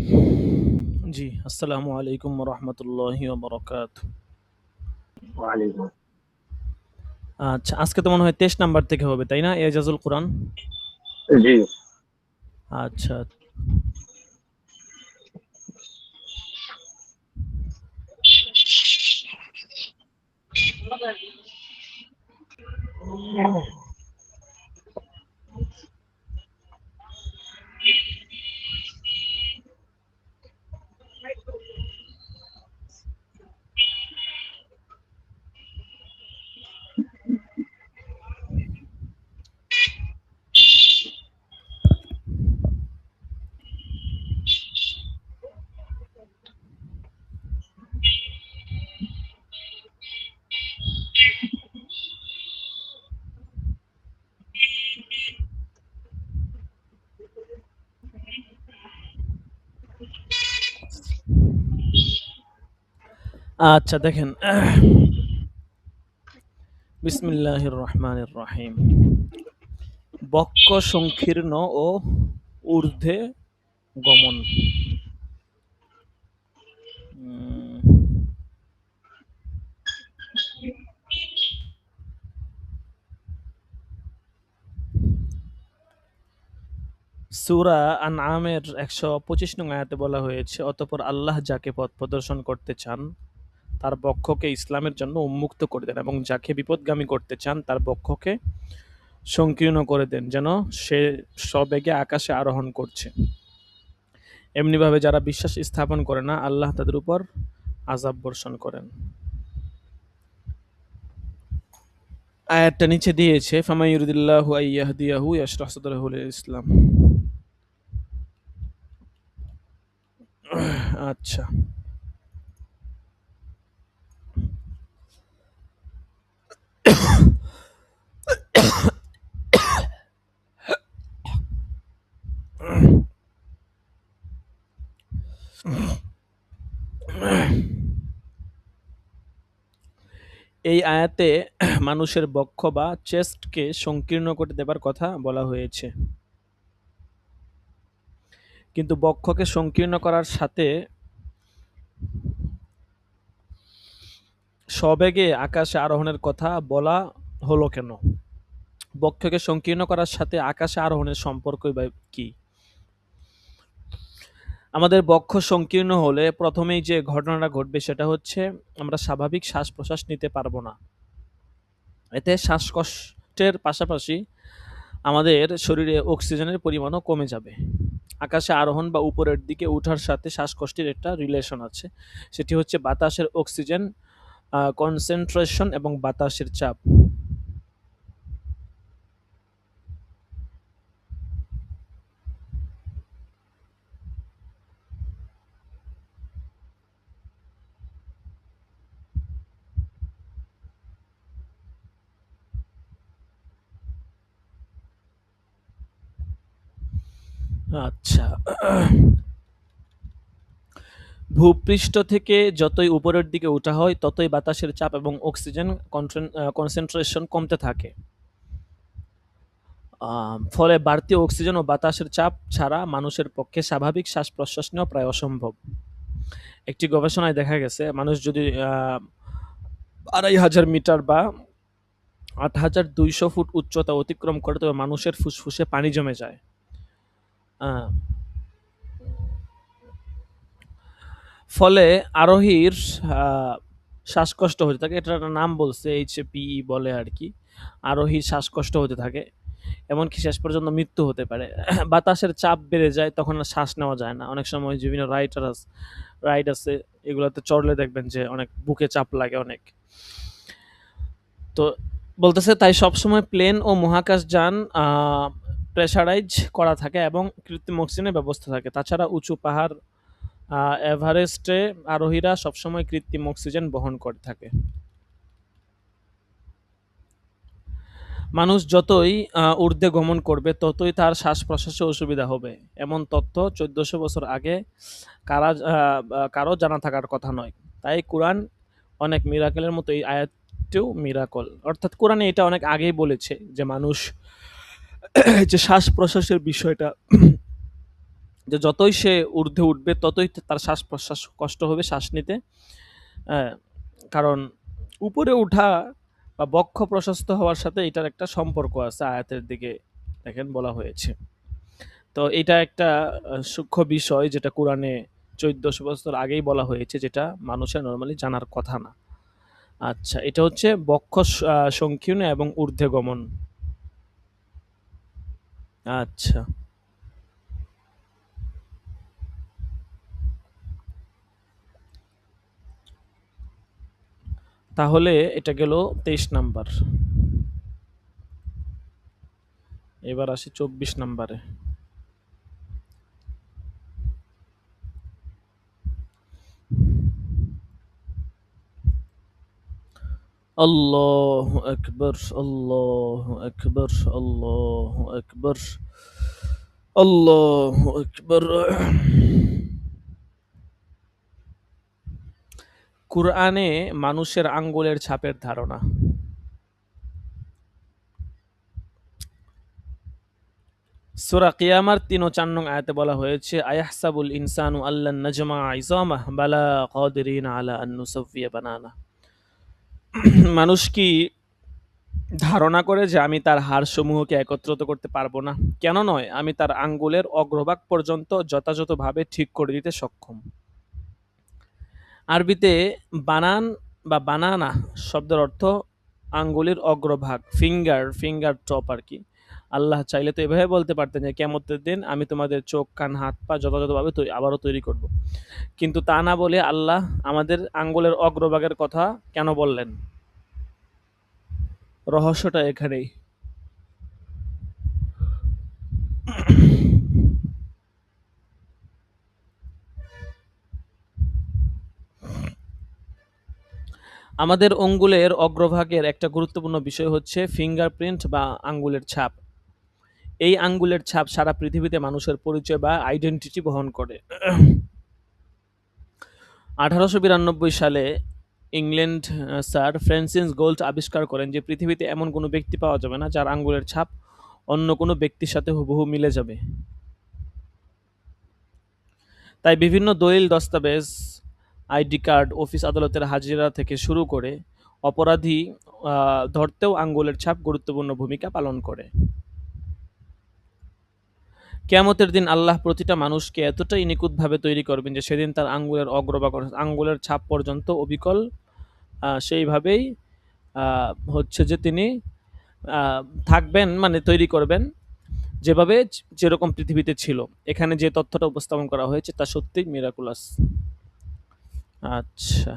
জি, আসসালামু আলাইকুম রহমতুল্লাহি ওয়া বারাকাতুহু। ওয়ালাইকুম। আচ্ছা, আজকে তো মনে হয় 23 নাম্বার থেকে হবে, তাই না? এজাজুল কোরআন। জি। আচ্ছা। আচ্ছা দেখেন, বিসমিল্লাহির রহমানির রহিম। বক্ষ সংকীর্ণ ও ঊর্ধ্বে গমন। সূরা আনআমের ১২৫ নং আয়াতে বলা হয়েছে, অতঃপর আল্লাহ যাকে পথ প্রদর্শন করতে চান তার বক্ষকে ইসলামের জন্য উন্মুক্ত করে দেন এবং যাকে বিপথগামী করতে চান তার বক্ষকে সংকীর্ণ করে দেন, যেন সে সবেগে আকাশে আরোহণ করছে। এমনিভাবে যারা বিশ্বাস স্থাপন করে না, আল্লাহ তাদের উপর আযাব বর্ষণ করেন। আয়াতটা নিচে দিয়েছে, ফামান ইউরিদিল্লাহু আইয়াহদিয়াহু ইয়াশরাহ সাদরাহু লিল ইসলাম। আচ্ছা, এই আয়াতে মানুষের বক্ষ বা চেস্টকে সংকীর্ণ করে দেবার কথা বলা হয়েছে, কিন্তু বক্ষকে সংকীর্ণ করার সাথে সবেগে আকাশে আরোহণের কথা বলা হলো কেন? বক্ষকে সংকীর্ণ করার সাথে আকাশে আরোহণের সম্পর্কই বা কি? আমাদের বক্ষ সংকীর্ণ হলে প্রথমেই যে ঘটনাটা ঘটবে সেটা হচ্ছে আমরা স্বাভাবিক শ্বাস প্রশ্বাস নিতে পারবো না। এতে শ্বাসকষ্টের পাশাপাশি আমাদের শরীরে অক্সিজেনের পরিমাণও কমে যাবে। আকাশে আরোহণ বা উপরের দিকে ওঠার সাথে শ্বাসকষ্টের একটা রিলেশন আছে, সেটি হচ্ছে বাতাসের অক্সিজেন কনসেন্ট্রেশন এবং বাতাসের চাপ। আচ্ছা, ভূপৃষ্ঠ থেকে যতই উপরের দিকে ওঠা হয় ততই বাতাসের চাপ এবং অক্সিজেন কনসেন্ট্রেশন কমতে থাকে। ফলে বাড়তি অক্সিজেন ও বাতাসের চাপ ছাড়া মানুষের পক্ষে স্বাভাবিক শ্বাস প্রশ্বাস নেওয়া প্রায় অসম্ভব। একটি গবেষণায় দেখা গেছে, মানুষ যদি ২,৫০০ মিটার বা ৮,২০০ ফুট উচ্চতা অতিক্রম করে তবে মানুষের ফুসফুসে পানি জমে যায়। ফলে আরোহীর শ্বাসকষ্ট হতে থাকে। এটার একটা নাম বলছে, HAPE বলে আর কি। আরোহীর শ্বাসকষ্ট হতে থাকে, এমনকি শেষ পর্যন্ত মৃত্যু হতে পারে। বাতাসের চাপ বেড়ে যায়, তখন আর শ্বাস নেওয়া যায় না। অনেক সময় বিভিন্ন রাইড আছে, এগুলোতে চড়লে দেখবেন যে অনেক বুকে চাপ লাগে অনেক। তো বলতেছে তাই সবসময় প্লেন ও মহাকাশযান প্রেসারাইজ করা থাকে এবং কৃত্রিম অক্সিজেনের ব্যবস্থা থাকে। তাছাড়া উঁচু পাহাড় এভারেস্টে আরোহীরা সবসময় কৃত্রিম অক্সিজেন বহন করে থাকে। মানুষ যতই ঊর্ধ্বে গমন করবে ততই তার শ্বাস প্রশ্বাসে অসুবিধা হবে, এমন তথ্য 1400 বছর আগে কারো জানা থাকার কথা নয়। তাই কোরআন অনেক মিরাকেলের মতো এই আয়াতটিও মিরাকল। অর্থাৎ কোরআনে এটা অনেক আগেই বলেছে যে মানুষ যে শ্বাস প্রশ্বাসের বিষয়টা যে যতই সে ঊর্ধ্বে উঠবে ততই তার শ্বাস প্রশ্বাস কষ্ট হবে শ্বাস নিতে। কারণ উপরে উঠা বা বক্ষ প্রশস্ত হওয়ার সাথে এটার একটা সম্পর্ক আছে, আয়াতের দিকে দেখেন বলা হয়েছে। তো এটা একটা সূক্ষ্ম বিষয় যেটা কোরআনে 1400 বছর আগেই বলা হয়েছে, যেটা মানুষের নর্মালি জানার কথা না। আচ্ছা, এটা হচ্ছে বক্ষ সংকীর্ণ এবং ঊর্ধ্বে গমন। আচ্ছা, তাহলে এটা গেল 23 নাম্বার। এবার আসি 24 নাম্বারে। আল্লাহু আকবার, আল্লাহু আকবার, আল্লাহু আকবার, আল্লাহু আকবার। কুরআনে মানুষের আঙ্গুলের ছাপের ধারণা। সূরা কিয়ামার ৩ ও ৪ নং আয়াতে বলা হয়েছে, আয়াহসাবুল ইনসানু আল্লান নাজমা ইযামাহ বালা কাদিরিন আলা আন নুসাফিয়া বানানা। মানুষ কি ধারণা করে যে আমি তার হাড়সমূহকে একত্রিত করতে পারবো না? কেন নয়, আমি তার আঙ্গুলের অগ্রভাগ পর্যন্ত যথাযথভাবে ঠিক করে দিতে সক্ষম। আরবিতে বানান বা বানানা শব্দের অর্থ আঙ্গুলের অগ্রভাগ, ফিঙ্গার টপ আর কি। আল্লাহ চাইলে তো এভাবে বলতে পারতেন যে কিয়ামতের দিন আমি তোমাদের চোখ, কান, হাত, পা যথাযথভাবে আবারও তৈরি করব। কিন্তু তা না বলে আল্লাহ আমাদের আঙ্গুলের অগ্রভাগের কথা কেন বললেন? রহস্যটা এখানেই। আমাদের আঙ্গুলের অগ্রভাগের একটা গুরুত্বপূর্ণ বিষয় হচ্ছে ফিঙ্গারপ্রিন্ট বা আঙ্গুলের ছাপ। এই আঙ্গুলের ছাপ সারা পৃথিবীতে মানুষের পরিচয় বা আইডেন্টিটি বহন করে। 1892 সালে ইংল্যান্ড স্যার ফ্রান্সিস গোল্ড আবিষ্কার করেন যে পৃথিবীতে এমন কোনো ব্যক্তি পাওয়া যাবে না যার আঙ্গুলের ছাপ অন্য কোনো ব্যক্তির সাথে হুবহু মিলে যাবে। তাই বিভিন্ন দলিল, দস্তাবেজ, আইডি কার্ড, অফিস আদালতের হাজিরা থেকে শুরু করে অপরাধী ধরতেও আঙ্গুলের ছাপ গুরুত্বপূর্ণ ভূমিকা পালন করে। কিয়ামতের দিন আল্লাহ প্রতিটা মানুষকে এতটাই নিখুঁতভাবে তৈরি করবেন যে সেদিন তার আঙ্গুলের অগ্রভাগ আঙ্গুলের ছাপ পর্যন্ত অবিকল সেইভাবেই হচ্ছে যে তিনি থাকবেন, মানে তৈরি করবেন যেভাবে যেরকম পৃথিবীতে ছিল। এখানে যে তথ্যটা উপস্থাপন করা হয়েছে তা সত্যিই মিরাকুলাস। আচ্ছা,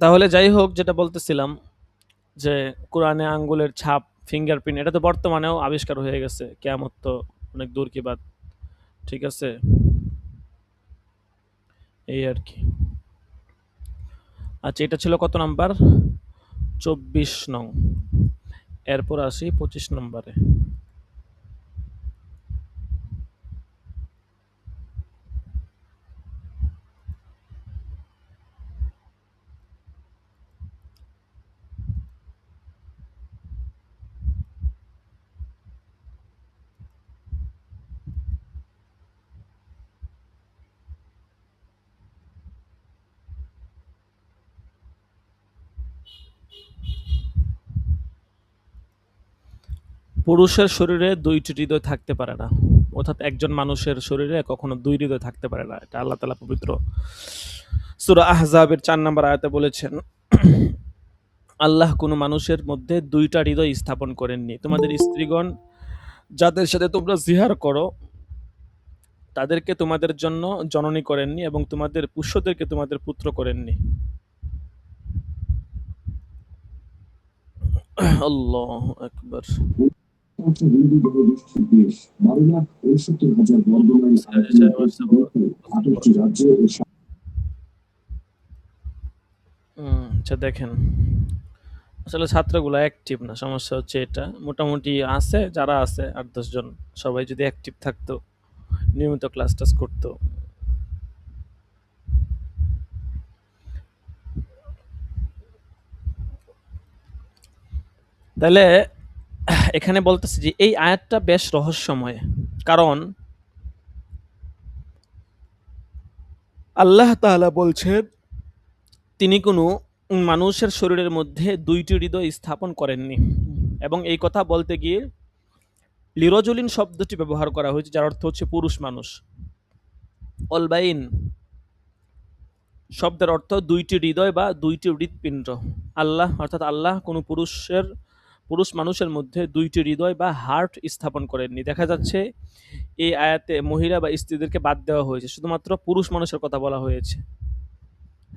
তাহলে যাই হোক, যেটা বলতেছিলাম যে কোরআনে আঙ্গুলের ছাপ, ফিঙ্গারপ্রিন্ট এটা তো বর্তমানেও আবিষ্কার হয়ে গেছে, কিয়ামত তো অনেক দূর কি বাদ। ঠিক আছে, এই আর কি। আচ্ছা, এটা ছিল কত নাম্বার? 24 নং। এরপর আসি 25 নম্বরে। পুরুষের শরীরে 2টি হৃদয় থাকতে পারে না, অর্থাৎ একজন মানুষের শরীরে কখনো 2 হৃদয় থাকতে পারে না। এটা আল্লাহ তাআলা পবিত্র সূরা আহজাবের 4 নম্বর আয়াতে বলেছেন, আল্লাহ কোনো মানুষের মধ্যে 2টা হৃদয় স্থাপন করেননি। তোমাদের স্ত্রীগণ যাদের সাথে তোমরা জিহার করো তাদেরকে তোমাদের জন্য জননী করেননি এবং তোমাদের পুষ্যদেরকে তোমাদের পুত্র করেননি। আল্লাহু আকবার। আচ্ছা, দেখেন আসলে ছাত্রগুলো অ্যাক্টিভ না, সমস্যা হচ্ছে এটা। মোটামুটি আছে, যারা আছে 8-10 জন, সবাই যদি অ্যাক্টিভ থাকতো, নিয়মিত ক্লাস টাস করতো। তাহলে এখানে বলতেছে যে এই আয়াতটা বেশ রহস্যময়, কারণ আল্লাহ তাআলা বলছেন তিনি কোনো মানুষের শরীরের মধ্যে দুইটি হৃদয় স্থাপন করেননি, এবং এই কথা বলতে গিয়ে লিরজুলিন শব্দটি ব্যবহার করা হয়েছে, যার অর্থ হচ্ছে পুরুষ মানুষ। অলবাইন শব্দের অর্থ দুইটি হৃদয় বা দুইটি হৃৎপিণ্ড। আল্লাহ অর্থাৎ আল্লাহ কোনো পুরুষ মানুষের মধ্যে দুইটি হৃদয় বা হার্ট স্থাপন করেননি। দেখা যাচ্ছে এই আয়াতে মহিলা বা স্ত্রীদেরকে বাদ দেওয়া হয়েছে, শুধুমাত্র পুরুষ মানুষের কথা বলা হয়েছে।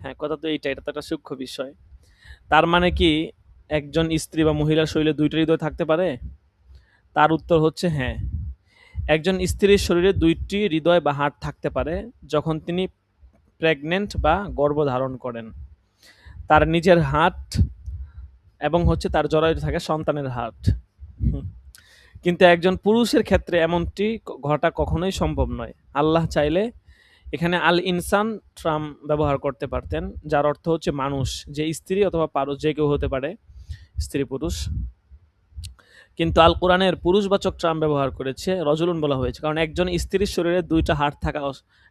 হ্যাঁ, কথা তো এটা তো একটা সূক্ষ্ম বিষয়। তার মানে কি একজন স্ত্রী বা মহিলার শরীরে দুইটা হৃদয় থাকতে পারে? তার উত্তর হচ্ছে হ্যাঁ। একজন স্ত্রীর শরীরে দুইটি হৃদয় বা হার্ট থাকতে পারে যখন তিনি প্রেগনেন্ট বা গর্ভধারণ করেন। তার নিজের হার্ট এবং হচ্ছে তার জরায়ুতে থাকে সন্তানের হার্ট। কিন্তু একজন পুরুষের ক্ষেত্রে এমনটি ঘটা কখনোই সম্ভব নয়। আল্লাহ চাইলে এখানে আল ইনসান ট্রাম ব্যবহার করতে পারতেন, যার অর্থ হচ্ছে মানুষ, যে স্ত্রী অথবা পারস যে কেউ হতে পারে, স্ত্রী পুরুষ। কিন্তু আল কোরআনের পুরুষবাচক ট্রাম ব্যবহার করেছে, রজুলুন বলা হয়েছে, কারণ একজন স্ত্রীর শরীরে দুইটা হার্ট থাকা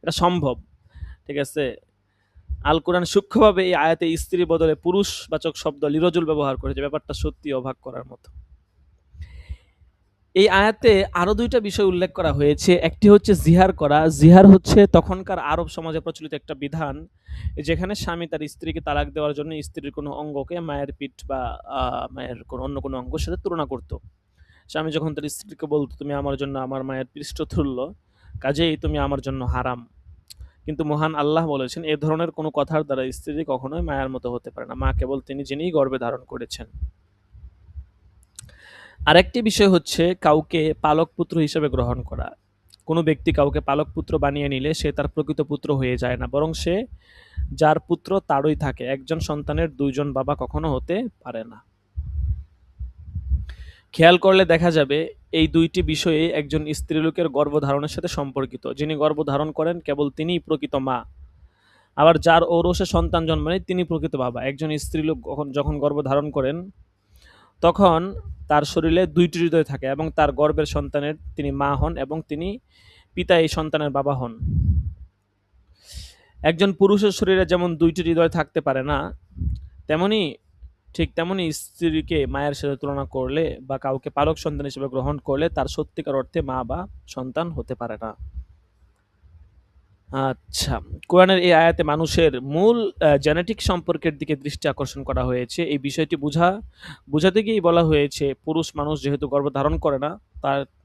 এটা সম্ভব। ঠিক আছে, আল কোরআন সূক্ষ্মভাবে এই আয়াতে স্ত্রীর বদলে পুরুষবাচক শব্দ লিরজুল ব্যবহার করেছে, ব্যাপারটা সত্যি অবাক করার মতো। এই আয়াতে আরো দুইটা বিষয় উল্লেখ করা হয়েছে। একটি হচ্ছে জিহার করা। জিহার হচ্ছে তখনকার আরব সমাজে প্রচলিত একটা বিধান, যেখানে স্বামী তার স্ত্রীকে তালাক দেওয়ার জন্য স্ত্রীর কোনো অঙ্গকে মায়ের পিঠ বা মায়ের অন্য কোনো অঙ্গের সাথে তুলনা করত। স্বামী যখন তার স্ত্রীকে বলতো, তুমি আমার জন্য আমার মায়ের পৃষ্ঠ তুল্য, কাজেই তুমি আমার জন্য হারাম। কিন্তু মহান আল্লাহ বলেছেন এ ধরনের কোনো কথার দ্বারা স্ত্রী কখনোই মায়ের মতো হতে পারে না, মা কেবল যিনিই গর্ভে ধারণ করেছেন। আরেকটি বিষয় হচ্ছে কাউকে পালক পুত্র হিসেবে গ্রহণ করা। কোনো ব্যক্তি কাউকে পালক পুত্র বানিয়ে নিলে সে তার প্রকৃত পুত্র হয়ে যায় না, বরং সে যার পুত্র তারই থাকে। একজন সন্তানের দুইজন বাবা কখনো হতে পারে না। খেয়াল করলে দেখা যাবে এই দুইটি বিষয়ে একজন স্ত্রীলোকের গর্ভধারণের সাথে সম্পর্কিত। যিনি গর্ভধারণ করেন কেবল তিনিই প্রকৃত মা, আবার যার ঔরসে সন্তান জন্মায় তিনি প্রকৃত বাবা। একজন স্ত্রীলোক যখন গর্ভধারণ করেন তখন তার শরীরে দুইটি হৃদয় থাকে এবং তার গর্ভের সন্তানের তিনি মা হন এবং তিনি পিতা এই সন্তানের বাবা হন। একজন পুরুষের শরীরে যেমন দুইটি হৃদয় থাকতে পারে না, তেমনি স্ত্রীকে মায়ের সাথে তুলনা করলে বা কাউকে পালক সন্তান হিসেবে গ্রহণ করলে তার সত্যিকার অর্থে মা বা সন্তান হতে পারে না। আচ্ছা, কোরআনের এই আয়াতে মানুষের মূল জেনেটিক সম্পর্কের দিকে দৃষ্টি আকর্ষণ করা হয়েছে। এই বিষয়টি বোঝাতে গিয়েই বলা হয়েছে পুরুষ মানুষ যেহেতু গর্ভধারণ করে না,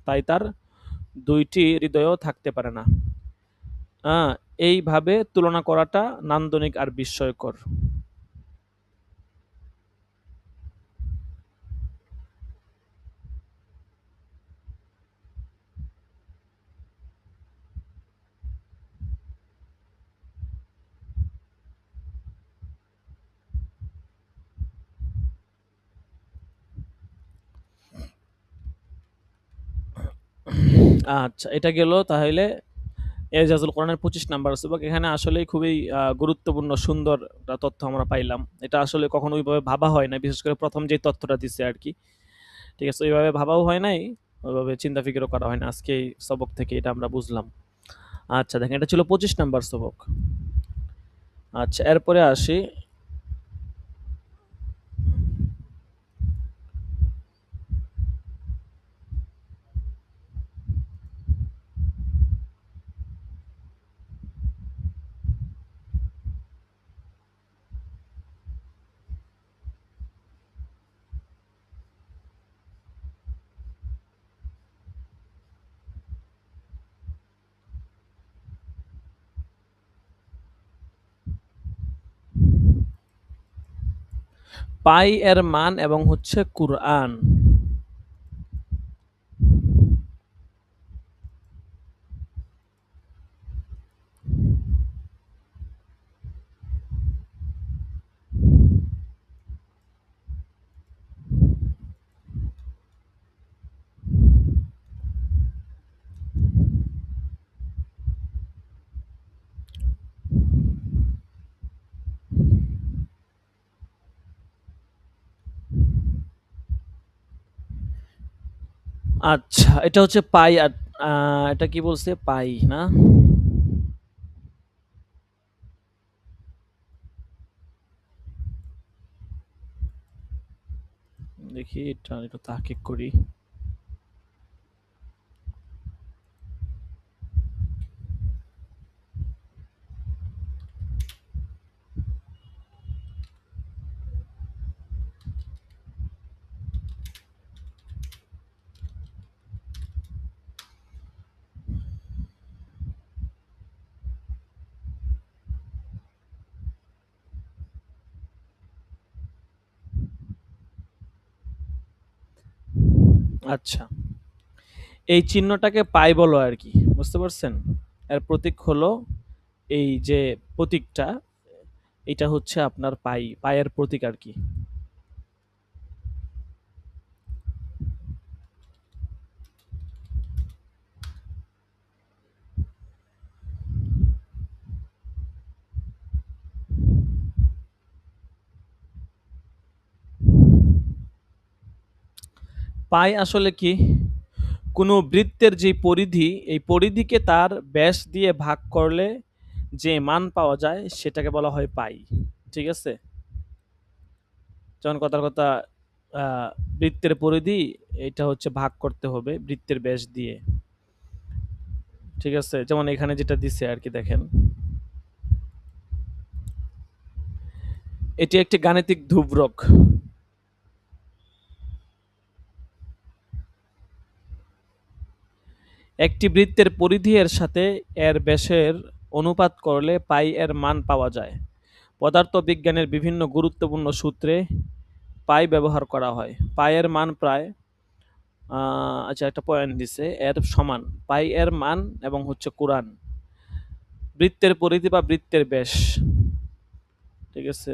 তাই তার দুইটি হৃদয়ও থাকতে পারে না। এইভাবে তুলনা করাটা নান্দনিক আর বিস্ময়কর। আচ্ছা, এটা গেল তাহলে এজাজুল কোরআনের 25 নাম্বার সবক। এখানে আসলেই খুবই গুরুত্বপূর্ণ সুন্দর একটা তথ্য আমরা পাইলাম। এটা আসলে কখনো ওইভাবে ভাবা হয় না, বিশেষ করে প্রথম যে তথ্যটা দিছে আর কি। ঠিক আছে, ওইভাবে ভাবাও হয় নাই, ওইভাবে চিন্তা ফিকিরও করা হয় না। আজকে এই সবক থেকে এটা আমরা বুঝলাম। আচ্ছা দেখেন, এটা ছিল 25 নাম্বার সবক। আচ্ছা, এরপরে আসি পাই এর মান এবং হচ্ছে কুরআন। আচ্ছা, এটা হচ্ছে পাই আর এটা কি বলছে? পাই না? দেখি এটা একটু তাহকিক করি। আচ্ছা। এই চিহ্নটাকে পাই বলো আরকি। বুঝতে পারছেন? এর প্রতীক হলো এই যে প্রতীকটা, এটা হচ্ছে আপনার পাই, পায়ের প্রতীক আরকি। পাই আসলে কি? কোনো বৃত্তের যে পরিধি, এই পরিধিকে তার ব্যাস দিয়ে ভাগ করলে যে মান পাওয়া যায় সেটাকে বলা হয় পাই। ঠিক আছে? যেমন কথার কথা আ বৃত্তের পরিধি এইটা হচ্ছে ভাগ করতে হবে বৃত্তের ব্যাস দিয়ে। ঠিক আছে? যেমন এখানে যেটা দিছে আরকি দেখেন। এটি একটি গাণিতিক ধ্রুবক। একটি বৃত্তের পরিধি এর সাথে এর ব্যাসের অনুপাত করলে পাই এর মান পাওয়া যায়। পদার্থবিজ্ঞানের বিভিন্ন গুরুত্বপূর্ণ সূত্রে পাই ব্যবহার করা হয়। পাই এর মান প্রায় আচ্ছা একটা পয়েন্ট দিছে এর সমান। পাই এর মান এবং হচ্ছে কোরান। বৃত্তের পরিধি বা বৃত্তের ব্যাস। ঠিক আছে?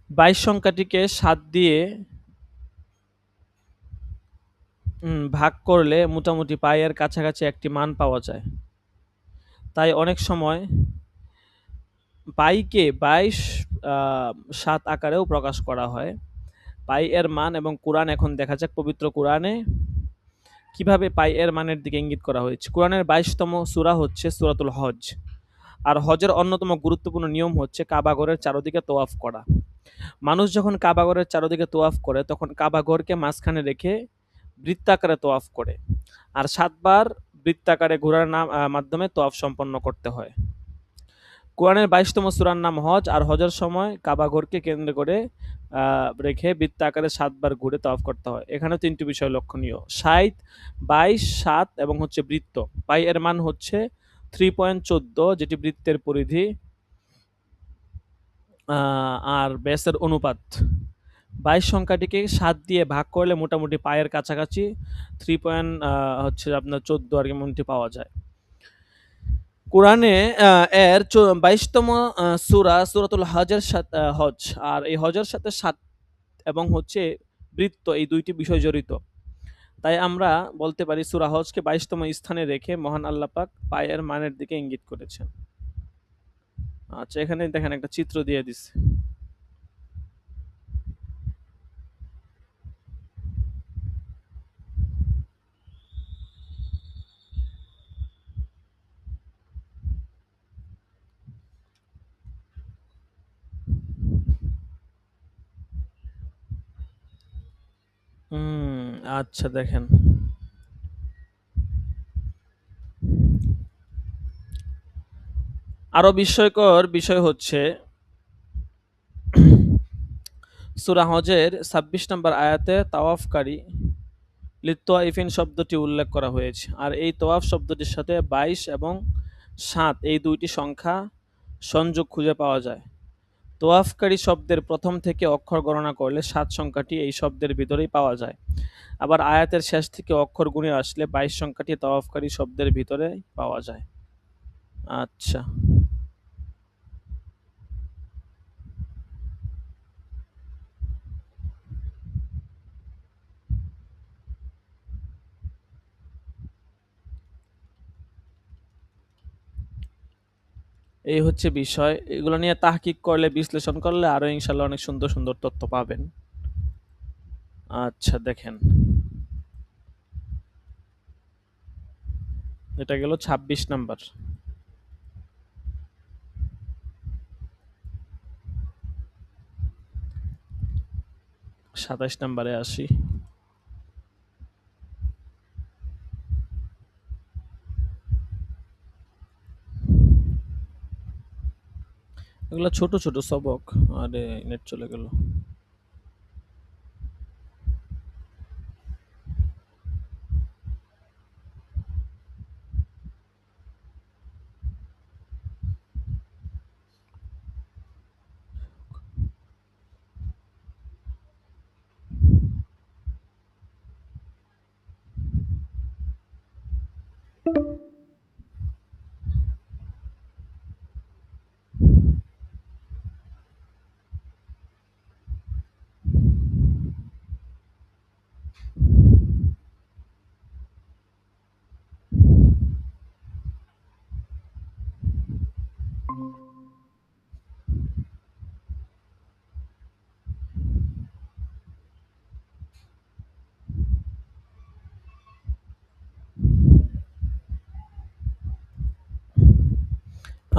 ২২ সংখ্যাটিকে ৭ দিয়ে ভাগ করলে মোটামুটি পাই এর কাছাকাছি একটি মান পাওয়া যায়। তাই অনেক সময় পাইকে ২২ আ ৭ আকারেও প্রকাশ করা হয়। পাই এর মান এবং কোরআন এখন দেখা যাক পবিত্র কোরআনে কিভাবে পাই এর মানের দিকে ইঙ্গিত করা হয়েছে। কোরআনের ২২তম সূরা হচ্ছে সূরাতুল হজ। আর হজের অন্যতম গুরুত্বপূর্ণ নিয়ম হচ্ছে কাবা ঘরের চারদিকে তোয়াফ করা। মানুষ যখন কাবা ঘরের চারদিকে তোয়াফ করে তখন কাবা ঘরকে মাঝখানে রেখে বৃত্তাকারে তোয়াফ করে। আর ৭ বার বৃত্তাকারে ঘোরার মাধ্যমে তোয়াফ সম্পন্ন করতে হয়। কোরআনের ২২তম সূরার নাম হজ আর হজের সময় কাবা ঘরকে কেন্দ্র করে রেখে বৃত্তাকারে ৭ বার ঘুরে তাওয়াফ করতে হয়। এখানেও ৩টি বিষয় লক্ষণীয়। ৬০, ২২, ৭ এবং হচ্ছে বৃত্ত। পাই এর মান হচ্ছে 3.14 যেটি বৃত্তের পরিধি আর ব্যাসের অনুপাত। ২২ সংখ্যাটিকে ৭ দিয়ে ভাগ করলে মোটামুটি পায়ের কাছাকাছি 3 পয়েন্ট হচ্ছে আপনার 14 আরকি এমনটি পাওয়া যায়। কোরআনে এর ২২তম সূরাতুল হজের হজ। আর এই হজের সাথে ৭ এবং হচ্ছে বৃত্ত এই ২ টি বিষয় জড়িত। তাই আমরা বলতে পারি সূরা হজকে ২২তম স্থানে রেখে মহান আল্লাহ পাক পায়ের মানের দিকে ইঙ্গিত করেছেন। আচ্ছা এখানে দেখেন একটা চিত্র দিয়ে দিছে। হুম, আচ্ছা দেখেন। আরো বিস্ময়কর বিষয় হচ্ছে সূরা হজের ২৬ নম্বর আয়াতে তাওয়াফকারী লিত্তাইফিন শব্দটি উল্লেখ করা হয়েছে। আর এই তাওয়াফ শব্দটির সাথে ২২ এবং ৭ এই ২টি সংখ্যা সংযোগ খুঁজে পাওয়া যায়। তোয়াফকারী শব্দের প্রথম থেকে অক্ষর গণনা করলে ৭ সংখ্যাটি এই শব্দের ভিতরেই পাওয়া যায়। আবার আয়াতের শেষ থেকে অক্ষর গুণে আসলে ২২ সংখ্যাটি তাওয়াফকারী শব্দের ভিতরেই পাওয়া যায়। আচ্ছা। এই হচ্ছে বিষয়। এগুলো নিয়ে তাহকিক করলে, বিশ্লেষণ করলে আরো ইনশাআল্লাহ অনেক সুন্দর, সুন্দর তথ্য পাবেন। আচ্ছা দেখেন, এটা গেল ২৬ নাম্বার। ২৭ নাম্বারে আসি। এগুলো ছোট ছোট সবক। আরে নেট চলে গেল।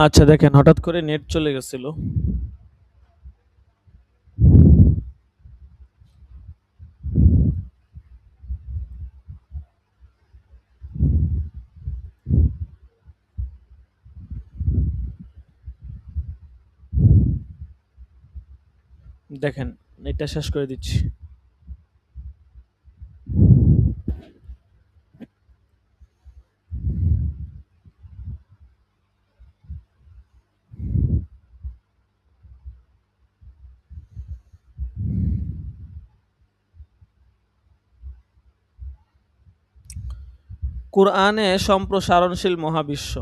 আচ্ছা দেখেন, হঠাৎ করে নেট চলে গেছিল। দেখেন, নেটটা শেষ করে দিচ্ছি। কোরআনে সম্প্রসারণশীল মহাবিশ্ব।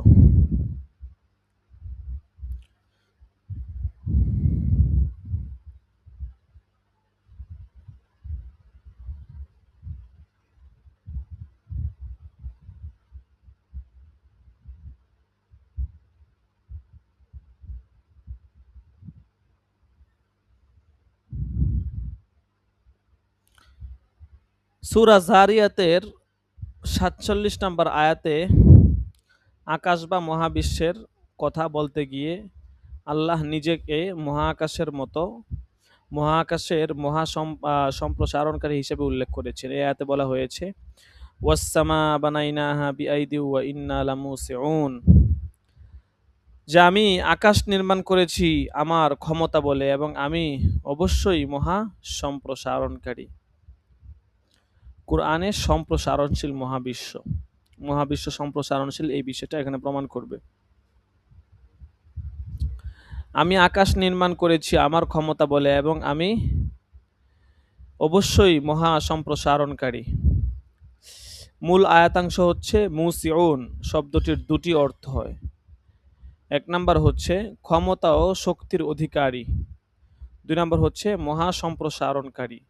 সূরা যারিয়াতের ৪৭ নম্বর আয়াতে আকাশ বা মহাবিশ্বের কথা বলতে গিয়ে আল্লাহ নিজেকে মহাকাশের সম্প্রসারণকারী হিসেবে উল্লেখ করেছেন। এই আয়াতে বলা হয়েছে, ওয়াসসামা বানাইনাহা বিআইদি ওয়া ইন্না লামুসিউন, যে আমি আকাশ নির্মাণ করেছি আমার ক্ষমতা বলে এবং আমি অবশ্যই মহা সম্প্রসারণকারী। কোরআনে সম্প্রসারণশীল মহাবিশ্ব সম্প্রসারণশীল, এই বিষয়টা এখানে প্রমাণ করবে। আমি আকাশ নির্মাণ করেছি আমার ক্ষমতা বলে এবং আমি অবশ্যই মহা সম্প্রসারণকারী। মূল আয়াতাংশ হচ্ছে মুসিউন শব্দটির দুটি অর্থ হয়। এক নাম্বার হচ্ছে ক্ষমতা ও শক্তির অধিকারী, দুই নাম্বার হচ্ছে মহা সম্প্রসারণকারী।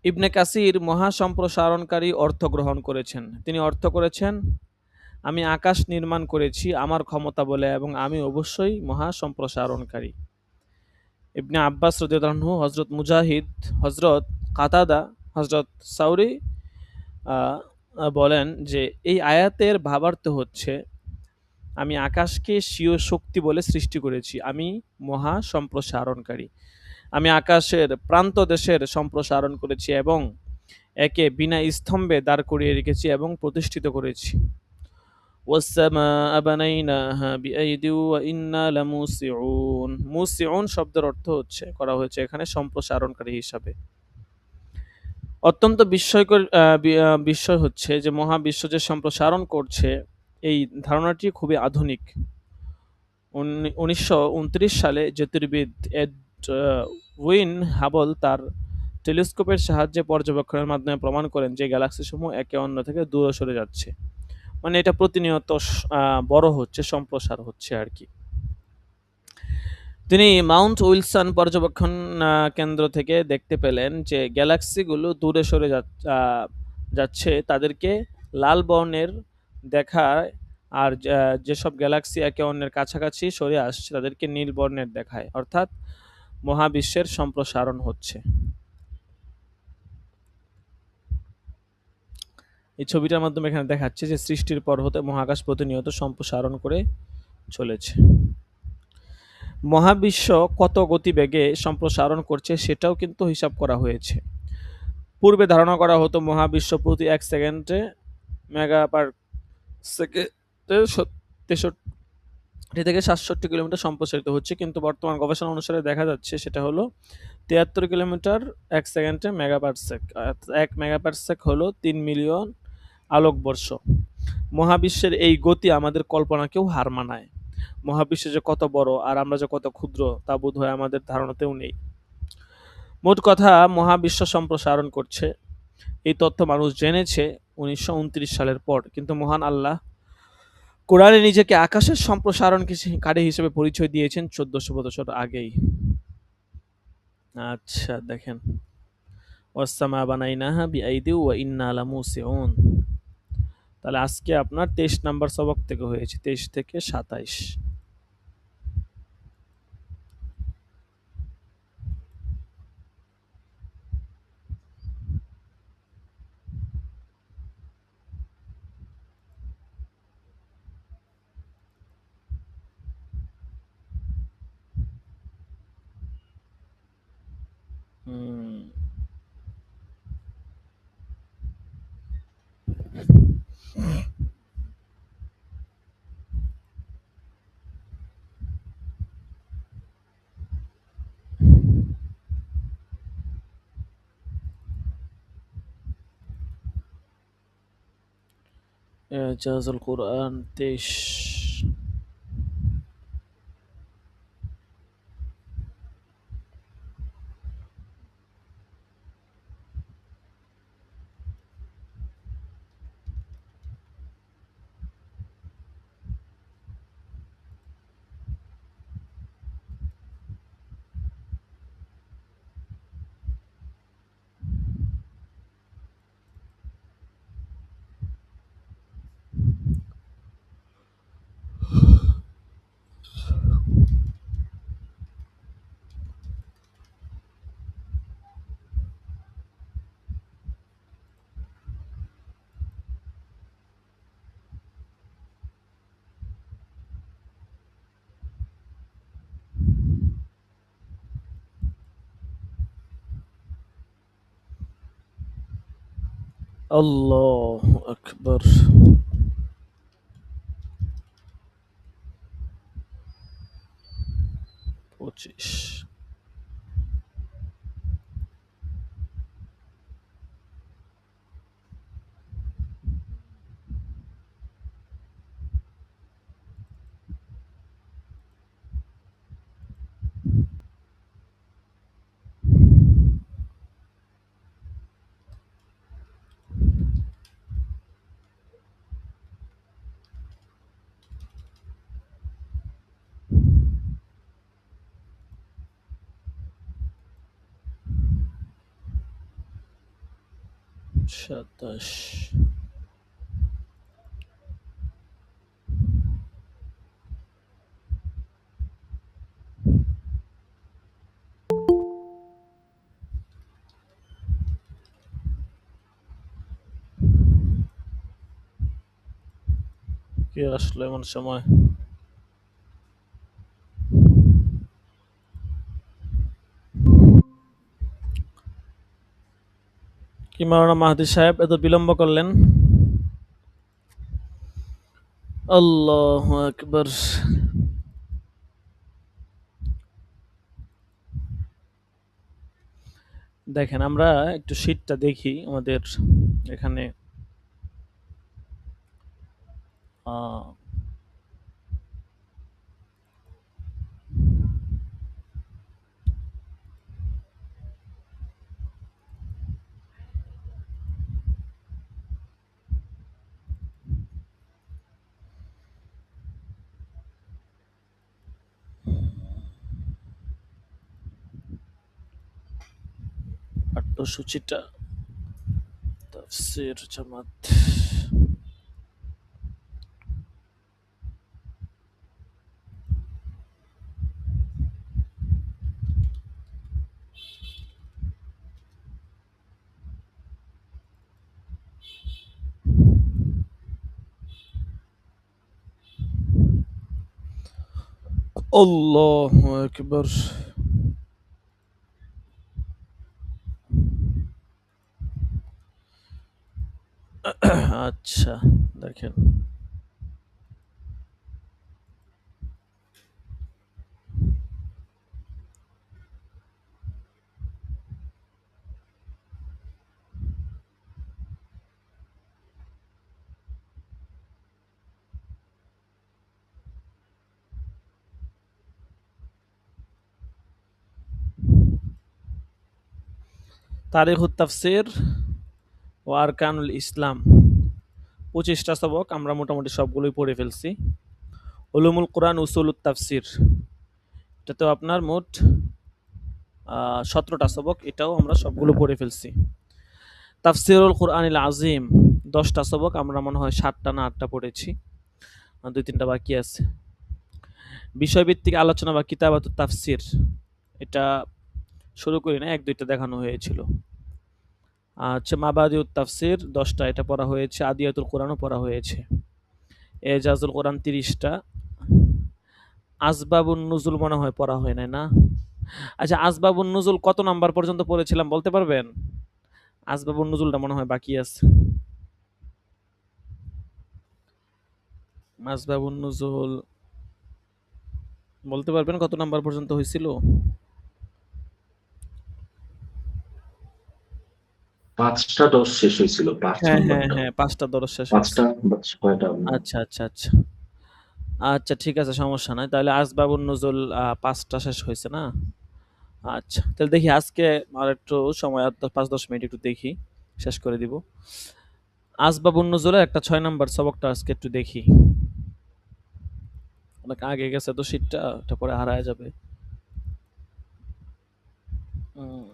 ইবনে কাসির মহা সম্প্রসারণকারী অর্থ গ্রহণ করেছেন। তিনি অর্থ করেছেন, আমি আকাশ নির্মাণ করেছি আমার ক্ষমতা বলে এবং আমি অবশ্যই মহা সম্প্রসারণকারী। ইবনে আব্বাস রাদিয়াল্লাহু আনহু, হযরত মুজাহিদ, হযরত কাতাদা, হযরত সাউরি বলেন যে এই আয়াতের ভাবার্থ হচ্ছে, আমি আকাশকে স্বীয় শক্তি বলে সৃষ্টি করেছি, আমি মহা সম্প্রসারণকারী। আমি আকাশের প্রান্ত দেশের সম্প্রসারণ করেছি এবং একে বিনা স্তম্ভে দাঁড় করিয়ে রেখেছি এবং প্রতিষ্ঠিত করেছি। ওয়াসসামাআ বানাইনাহা বিআইদি ওয়া ইন্না লামুসিউন। মুসিউন শব্দের অর্থ হচ্ছে, করা হয়েছে এখানে সম্প্রসারণকারী হিসাবে। অত্যন্ত বিস্ময়কর বিষয় হচ্ছে যে মহাবিশ্ব যে সম্প্রসারণ করছে, এই ধারণাটি খুবই আধুনিক। ১৯২৯ সালে জ্যোতির্বিদ এডউইন হাবল তার টেলিস্কোপের সাহায্যে পর্যবেক্ষণের মাধ্যমে প্রমাণ করেন যে গ্যালাক্সিসমূহ একে অন্য থেকে দূরে সরে যাচ্ছে। মানে এটা প্রতিনিয়ত বড় হচ্ছে, সম্প্রসার হচ্ছে আর কি। তিনি মাউন্ট উইলসন পর্যবেক্ষণ কেন্দ্র থেকে দেখতে পেলেন যে গ্যালাক্সিগুলো দূরে সরে যাচ্ছে, তাদেরকে লাল বর্ণের দেখায়, আর যেসব গ্যালাক্সি একে অন্যের কাছাকাছি সরে আসছে তাদেরকে নীল বর্ণের দেখায়। অর্থাৎ মহাবিশ্বের সম্প্রসারণ হচ্ছে। এই ছবিটার মাধ্যমে এখানে দেখাচ্ছে যে সৃষ্টির পর হতে মহাকাশ প্রতিনিয়ত সম্প্রসারণ করে চলেছে। মহাবিশ্ব কত গতিবেগে সম্প্রসারণ করছে সেটাও কিন্তু হিসাব করা হয়েছে। পূর্বে ধারণা করা হতো মহাবিশ্ব প্রতি ১ সেকেন্ডে মেগা পার সেকেন্ডে 63 থেকে 67 কিলোমিটার সম্প্রসারিত হচ্ছে, কিন্তু বর্তমান গবেষণা অনুসারে দেখা যাচ্ছে সেটা হলো 73 কিলোমিটার ১ সেকেন্ডে মেগা পার সেক। ১ মেগা পার সেক হলো ৩ মিলিয়ন আলোকবর্ষ। মহাবিশ্বের এই গতি আমাদের কল্পনাকেও হার মানায়। মহাবিশ্ব যে কত বড় আর আমরা যে কত ক্ষুদ্র তা বোধহয় আমাদের ধারণাতেও নেই। মোট কথা, মহাবিশ্ব সম্প্রসারণ করছে। এই তথ্য মানুষ জেনেছে ১৯২৯ সালের পর, কিন্তু মহান আল্লাহ কোরআনে নিজেকে আকাশের সম্প্রসারণকারী হিসেবে পরিচয় দিয়েছেন ১৪০০ বছর আগেই। আচ্ছা দেখেন, ওয়াসসামা বানাইনাহা বিআইদি ওয়া ইন্না লামুসিউন। তাহলে আজকে আপনার ২৩ নাম্বার সবক থেকে হয়েছে, ২৩ থেকে ২৭। হুম, ইজাজুল কোরআন ২৩। আল্লাহু আকবার। ২৫। সাতাশ। কে আসলো এমন সময়? কি মাওলানা মাহদী সাহেব এত বিলম্ব করলেন? আল্লাহু আকবার। দেখেন, আমরা একটু শীটটা দেখি আমাদের এখানে। ৮সূচিটা তাফসীর জামাত। আল্লাহু আকবার। আচ্ছা, দেখেন। তারিখুত তাফসির ও আরকানুল ইসলাম 25টা সবক আমরা মোটামুটি সবগুলোই পড়ে ফেলছি। উলুমুল কোরআন উসুলুত তাফসির, এটাতেও আপনার মোট 17টা সবক, এটাও আমরা সবগুলো পড়ে ফেলছি। তাফসিরুল কোরআনিল আজিম 10টা সবক, আমরা মনে হয় 7টা না 8টা পড়েছি, 2-3টা বাকি আছে। বিষয়ভিত্তিক আলোচনা বা কিতাবাতুত তাফসির, এটা শুরু করি না, 1-2টা দেখানো হয়েছিল। আচ্ছা, মাবাদিউত তাফসির 10টা, এটা পড়া হয়েছে। আদিয়াতুল কোরআনও পড়া হয়েছে। এজাজুল কোরআন 30টা। আসবাবুন নুজুল মনে হয় পড়া হয় নাই না? আচ্ছা, আসবাবুন নুজুল কত নাম্বার পর্যন্ত পড়েছিলাম বলতে পারবেন? আসবাবুন নুজুলটা মনে হয় বাকি আছে। আসবাবুন নুজুল বলতে পারবেন কত নাম্বার পর্যন্ত হয়েছিল? 5টা ডোজ শেষ হয়েছিল, 5 হ্যাঁ হ্যাঁ নম্বরটা। হ্যাঁ, 5টা দরস শেষ হয়েছে। 5টা বা কয়টা? আচ্ছা আচ্ছা আচ্ছা আচ্ছা, ঠিক আছে, সমস্যা নাই। তাহলে আসবাবুন নুজুল 5টা শেষ হয়েছে না? আচ্ছা, তাহলে দেখি আজকে আর একটু সময়, আর 5-10 মিনিট একটু দেখি, শেষ করে দিব। আসবাবুন নুজুলের একটা 6 নাম্বার সবকটা আজকে একটু দেখি। অনেক আগে গেছে তো শীতটা, ওটা পরে হারায় যাবে। উম,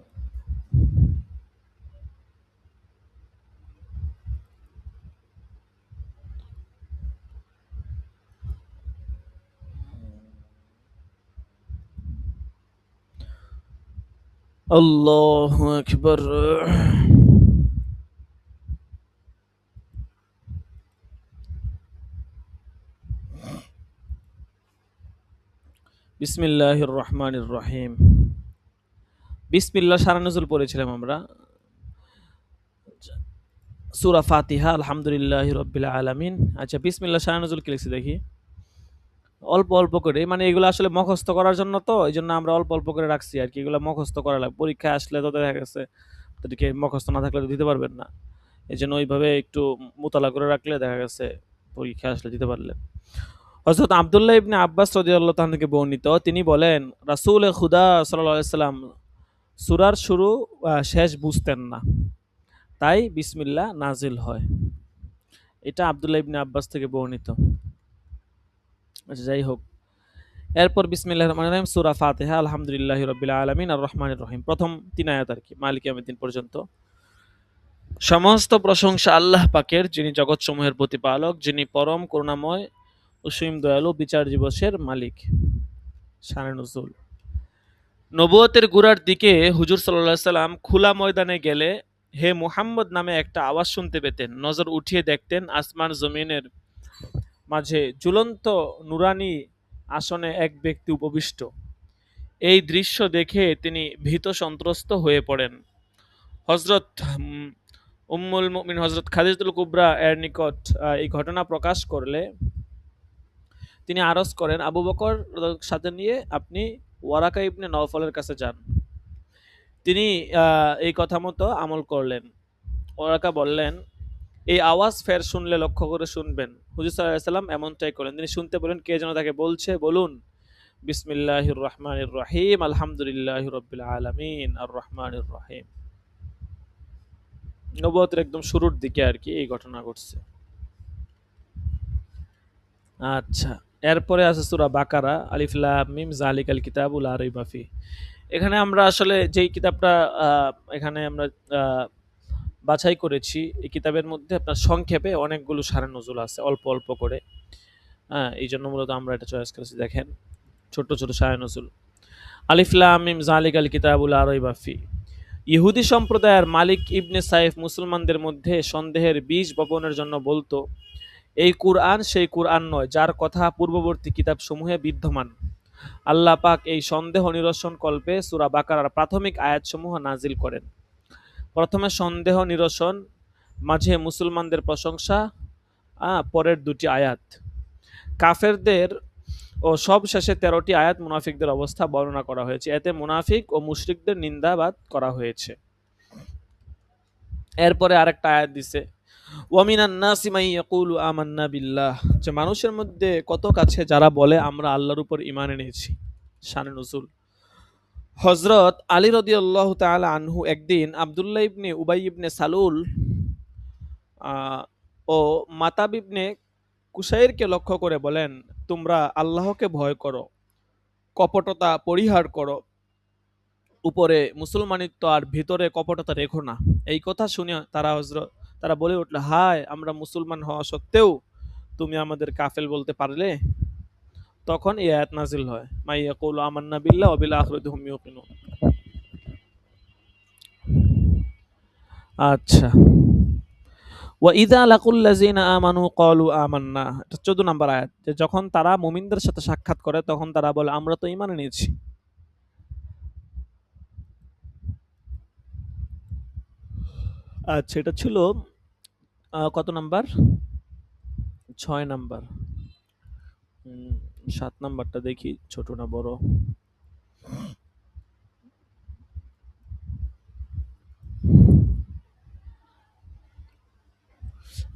আল্লাহু আকবার। বিসমিল্লাহির রহমানির রহিম। বিসমিল্লাহ সারা নজুল পড়েছিলাম আমরা। সূরা ফাতিহা, আলহামদুলিল্লাহি রাব্বিল আলামিন। আচ্ছা, বিসমিল্লাহ সারা নজুল কি লিখছি দেখি। অল্প অল্প করে, মানে এগুলো আসলে মুখস্থ করার জন্য, তো এই জন্য আমরা অল্প অল্প করে রাখছি আর কি। এগুলো মুখস্থ করা লাগবে, পরীক্ষায় আসলে তো দেখা গেছে তাদেরকে মুখস্থ না থাকলে তো দিতে পারবেন না। এই জন্য ওইভাবে একটু মোতালা করে রাখলে দেখা গেছে পরীক্ষা আসলে দিতে পারলেন। হযরত আব্দুল্লাহ ইবনে আব্বাস রাদিয়াল্লাহু তাআলা থেকে বর্ণিত, তিনি বলেন রাসূল খুদা সাল্লাল্লাহু আলাইহি সাল্লাম সূরার শুরু শেষ বুঝতেন না, তাই বিসমিল্লাহ নাজিল হয়। এটা আব্দুল্লাহ ইবনে আব্বাস থেকে বর্ণিত। আচ্ছা, যাই হোক, এরপর বিসমিল্লাহির রহমানির রহিম, সূরা ফাতিহা, আলহামদুলিল্লাহি রাব্বিল আলামিন আর রহমানির রহিম, প্রথম 3 আয়াত আর কি, মালিক ইয়াউমিদ্দিন পর্যন্ত। সমস্ত প্রশংসা আল্লাহ পাকের, যিনি জগৎসমূহের প্রতিপালক, যিনি পরম করুণাময়, অসীম দয়ালু, বিচার দিবসের মালিক। শানে নুজুল। নবুয়তের গোড়ার দিকে হুজুর সাল্লাল্লাহু আলাইহি সাল্লাম খোলা ময়দানে গেলে হে মুহাম্মদ নামে একটা আওয়াজ শুনতে পেতেন। নজর উঠিয়ে দেখতেন আসমান জমিনের মাঝে ঝুলন্ত নুরানি আসনে এক ব্যক্তি উপবিষ্ট। এই দৃশ্য দেখে তিনি ভীত সন্ত্রস্ত হয়ে পড়েন। হযরত উম্মুল মুমিন হযরত খাদিজাতুল কুবরা এর নিকট এই ঘটনা প্রকাশ করলে তিনি আরজ করেন, আবু বকর সাথে নিয়ে আপনি ওয়ারাকা ইবনে নওফলের কাছে যান। তিনি এই কথা মতো আমল করলেন। ওয়ারাকা বললেন, এই আওয়াজ ফের শুনলে লক্ষ্য করে শুনবেন। হুজুর সাল্লাল্লাহু আলাইহি সাল্লাম এমনটাই করেন। তিনি শুনতে পেলেন কে যেন তাকে বলছে, বলুন বিসমিল্লাহির রহমানির রহিম, আলহামদুলিল্লাহি রাব্বিল আলামিন আর রহমানির রহিম। নবুয়তের একদম শুরুর দিকে আর কি এই ঘটনা ঘটছে। আচ্ছা, এরপরে আছে সূরা বাকারা, আলিফ লাম মিম যালিকাল কিতাবু লা রাইবা ফি। এখানে আমরা আসলে যেই কিতাবটা এখানে আমরা বাছাই করেছি, এই কিতাবের মধ্যে আপনার সংক্ষেপে অনেকগুলো সারে নজুল আছে, অল্প অল্প করে। হ্যাঁ, এই জন্য মূলত আমরা এটা চয়েস করেছি। দেখেন, ছোট ছোট সারে নজুল। আলিফ লাম মিম যালিকাল কিতাবু লা রাইবা ফি। ইহুদি সম্প্রদায়ের মালিক ইবনে সাইফ মুসলমানদের মধ্যে সন্দেহের বীজ বপনের জন্য বলতো, এই কুরআন সেই কুরআন নয় যার কথা পূর্ববর্তী কিতাবসমূহে বিদ্যমান। আল্লাহ পাক এই সন্দেহ নিরসন কল্পে সূরা বাকারার প্রাথমিক আয়াতসমূহ নাজিল করেন। প্রথমে সন্দেহ নিরসন, মাঝে মুসলমানদের প্রশংসা, পরের দুটি আয়াত কাফেরদের ও সব শেষে 13টি আয়াত মুনাফিকদের অবস্থা বর্ণনা করা হয়েছে। এতে মুনাফিক ও মুশরিকদের নিন্দাবাদ করা হয়েছে। এরপরে আরেকটা আয়াত দিছে, ওয়ামিনান নাসি মাই ইয়াকুলু আমান্না বিল্লাহ, যে মানুষের মধ্যে কত কাছে যারা বলে আমরা আল্লাহর উপর ঈমান এনেছি। শানে নুজুল, হযরত আলী রাদিয়াল্লাহু তাআলা আনহু একদিন আব্দুল্লাহ ইবনে উবাই ইবনে সালুল ও মাতাব ইবনে কুসাইরকে লক্ষ্য করে বলেন, তোমরা আল্লাহকে ভয় করো, কপটতা পরিহার করো, উপরে মুসলমানিত্ব আর ভিতরে কপটতা রেখো না। এই কথা শুনে তারা বলে উঠল, হায়, আমরা মুসলমান হওয়া সত্ত্বেও তুমি আমাদের কাফেল বলতে পারলে। তখন এই আয়াত নাজিল হয়, মাই ইয়াকুলু আমান্না বিল্লাহি ওয়া বিল আখিরাতি হুম ইউকিনুন। আচ্ছা, ওয়া ইযা লাকুল লাযিনা আমানু ক্বালু আমান্না, এটা 14 নম্বর আয়াত, যে যখন তারা মুমিনদের সাথে সাক্ষাৎ করে তখন তারা বলে আমরা তো ঈমান এনেছি। আচ্ছা, এটা ছিল কত নাম্বার? 6 নাম্বার। 7 নাম্বারটা দেখি ছোট না বড়।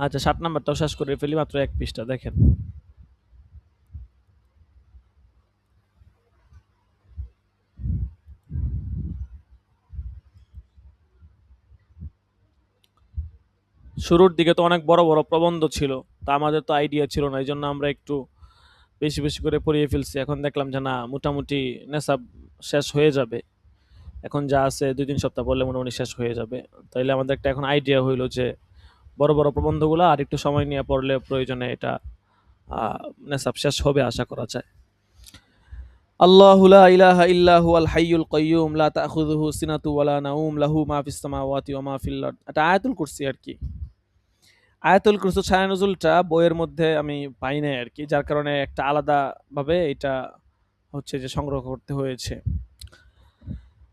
আচ্ছা, 7 নাম্বারটাও শেষ করে ফেলি, মাত্র 1 পৃষ্ঠা, দেখেন। শুরুর দিকে তো অনেক বড় বড় প্রবন্ধ ছিল, তা আমাদের তো আইডিয়া ছিল না, এই জন্য আমরা একটু বেশি বেশি করে পড়িয়ে ফেলছি। এখন দেখলাম যে না, মোটামুটি নেশাব শেষ হয়ে যাবে। এখন যা আছে 2-3 সপ্তাহ পড়লে মোটামুটি শেষ হয়ে যাবে। তাইলে আমাদের একটা এখন আইডিয়া হইলো যে বড় বড় প্রবন্ধগুলো আর একটু সময় নিয়ে পড়লে প্রয়োজনে এটা নেশাব শেষ হবে আশা করা যায়। আল্লাহু লা ইলাহা ইল্লা হুয়াল হাইয়ুল কাইয়্যুম লা তাখুযুহু সিনাতু ওয়া লা নাউম লাহু মা ফিস সামাওয়াতি ওয়া মা ফিল আরদ। এটা আয়াতুল কুরসি আর কি। আয়াতুল কুরসি ছায়া নজুলটা বইয়ের মধ্যে আমি পাই নাই আর কি, যার কারণে একটা আলাদা ভাবে এটা হচ্ছে যে সংগ্রহ করতে হয়েছে।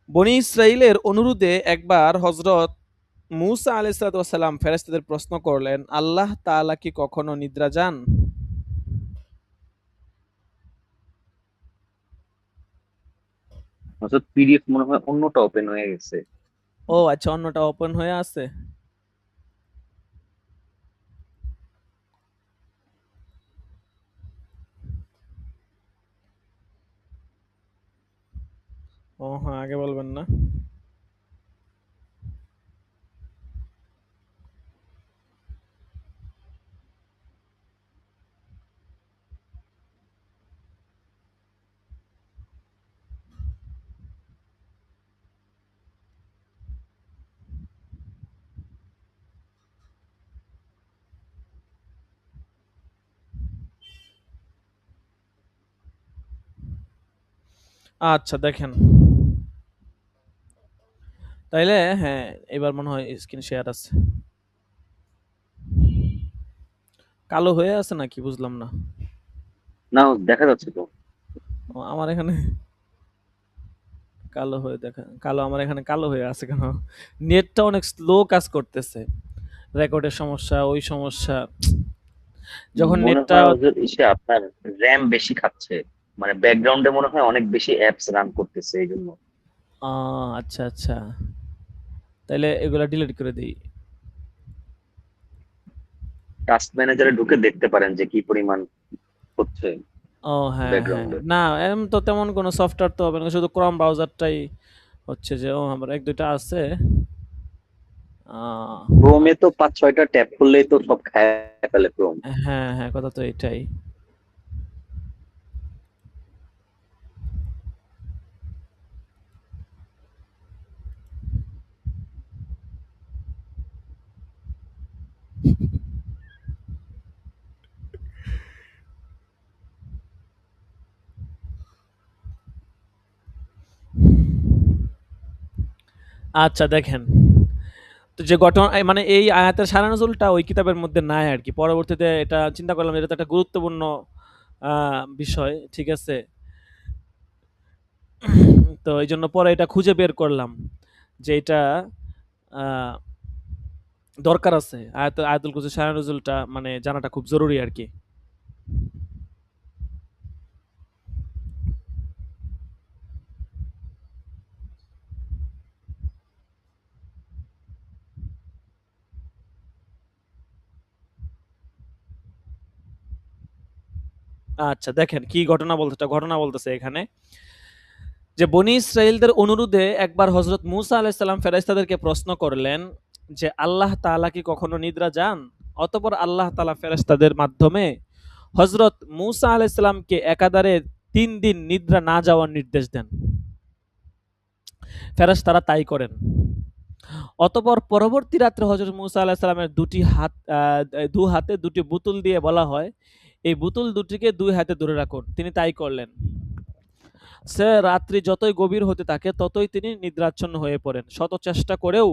বনি ইসরাইলের অনুরোধে একবার হযরত মূসা আলাইহিস সালাতু ওয়াস সালাম ফেরেশতাদের প্রশ্ন করলেন, আল্লাহ তাআলা কি কখনো নিদ্রা যান? অর্থাৎ পিডিএফ মনে হয় অন্যটা ওপেন হয়ে গেছে। ও আচ্ছা, অন্যটা ওপেন হয়ে আছে। ও হ্যাঁ, আগে বলবেন না। আচ্ছা, দেখেন। তাইলে হ্যাঁ, এবার মনে হয় স্ক্রিন শেয়ার আছে। কালো হয়ে আছে নাকি বুঝলাম না। না, দেখা যাচ্ছে তো। আমার এখানে কালো হয়ে আমার এখানে কালো হয়ে আছে কেন? নেটটা অনেক স্লো কাজ করতেছে। রেকর্ডের সমস্যা, ওই সমস্যা। যখন মনে নেটটা হয় ওদের ইসে আপনার র্যাম বেশি খাচ্ছে, মানে ব্যাকগ্রাউন্ডে মনে হয় অনেক বেশি অ্যাপস রান করতেছে এই জন্য। আচ্ছা আচ্ছা, তাইলে এগুলা ডিলিট করে দিই। টাস্ক ম্যানেজারে ঢুকে দেখতে পারেন যে কি পরিমাণ হচ্ছে ও হ্যাঁ হ্যাঁ, ব্যাকগ্রাউন্ডে। না তো তেমন কোনো সফটওয়্যার তো হবে না, শুধু ক্রোম ব্রাউজারটাই হচ্ছে যে আমার 1-2টা আছে। আহ, ক্রোমে তো 5-6টা ট্যাব খুললেই তো সব খায় ফেলে ক্রোম। হ্যাঁ হ্যাঁ, কথা তো এটাই। আচ্ছা, দেখেন। তো যে ঘটনা মানে এই আয়াতের সারা নজুলটা ওই কিতাবের মধ্যে নাই আর কি। পরবর্তীতে এটা চিন্তা করলাম, এটা তো একটা গুরুত্বপূর্ণ বিষয়, ঠিক আছে? তো এই জন্য পরে এটা খুঁজে বের করলাম যে এটা আহ, দরকার আছে, আয়াতুল কুরসি শানে নুজুলটা মানে জানাটা খুব জরুরি আর কি। আচ্ছা দেখেন কি ঘটনা বলতেছে এখানে, যে বনি ইসরাইলদের অনুরোধে একবার হযরত মূসা আলাইহিস সালাম ফেরেশতাদেরকে প্রশ্ন করলেন যে আল্লাহ তাআলা কি কখনো নিদ্রা যান? অতঃপর আল্লাহ তাআলা ফেরেশতাদের মাধ্যমে হযরত মূসা আলাইহিস সালামকে একাধারে ৩ দিন নিদ্রা না যাওয়ার নির্দেশ দেন। ফেরেশতারা তাই করেন। অতঃপর পরবর্তী রাত্রে হযরত মূসা আলাইহিস সালামের দু হাতে দুটি বোতল দিয়ে বলা হয়, এই বোতল দুটিকে ২ হাতে ধরে রাখুন। তিনি তাই করলেন। সে রাত্রি যতই গভীর হতে থাকে ততই তিনি নিদ্রাচ্ছন্ন হয়ে পড়েন। শত চেষ্টা করেও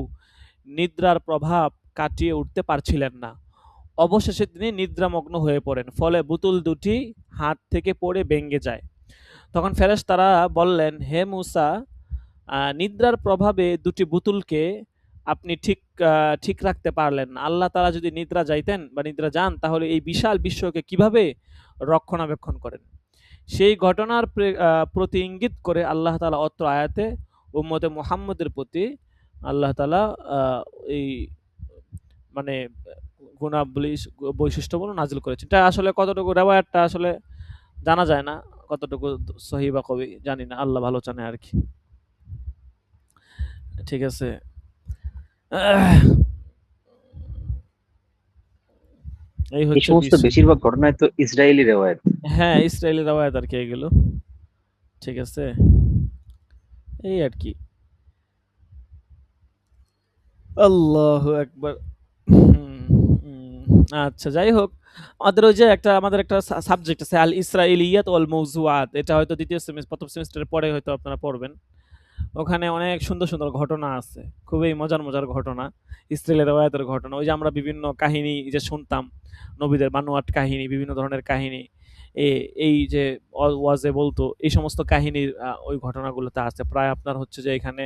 নিদ্রার প্রভাব কাটিয়ে উঠতে পারছিলেন না। অবশেষে তিনি নিদ্রামগ্ন হয়ে পড়েন। ফলে বোতল দুটি হাত থেকে পড়ে ভেঙে যায়। তখন ফেরেশতারা বললেন, হে মূসা, নিদ্রার প্রভাবে দুটি বোতলকে আপনি ঠিক রাখতে পারলেন না। আল্লাহ তাআলা যদি নিদ্রা যাইতেন বা নিদ্রা যান তাহলে এই বিশাল বিশ্বকে কিভাবে রক্ষণাবেক্ষণ করেন? সেই ঘটনার প্রতি ইঙ্গিত করে আল্লাহ তাআলা অত্র আয়াতে উম্মতে মুহাম্মদের প্রতি আল্লাহ তাআলা এই মানে গুণাবলী বৈশিষ্ট্যগুলো নাজিল করেছেন। এটা আসলে কতটুকু রেওয়ায়াতটা আসলে জানা যায় না, কতটুকু সহিহ বা কবি জানি না, আল্লাহ ভালো জানে আর কি। ঠিক আছে। এই এই হচ্ছে সমস্ত বেশিরভাগ ঘটনায় তো ইসরায়েলি রেওয়ায়ত। হ্যাঁ, ইসরায়েলি রেওয়ায়াত আর কি এগুলো। ঠিক আছে, এই আর কি। আল্লাহু আকবার। আচ্ছা যাই হোক, আমাদের একটা সাবজেক্ট আছে আল ইসরাইলিয়াত ওয়াল মওজুআত। এটা হয়তো প্রথম সেমিস্টারের পরে হয়তো আপনারা পড়বেন। ওখানে অনেক সুন্দর সুন্দর ঘটনা আছে, খুবই মজার ঘটনা, ইসরায়েলের রেওয়ায়াতের ঘটনা। ওই যে আমরা বিভিন্ন কাহিনী যে শুনতাম, নবীদের বানোয়াট কাহিনী, বিভিন্ন ধরনের কাহিনী, এই যে ওয়াজে বলতো, এই সমস্ত কাহিনীর ওই ঘটনাগুলোতে আছে। প্রায় আপনার হচ্ছে যে এখানে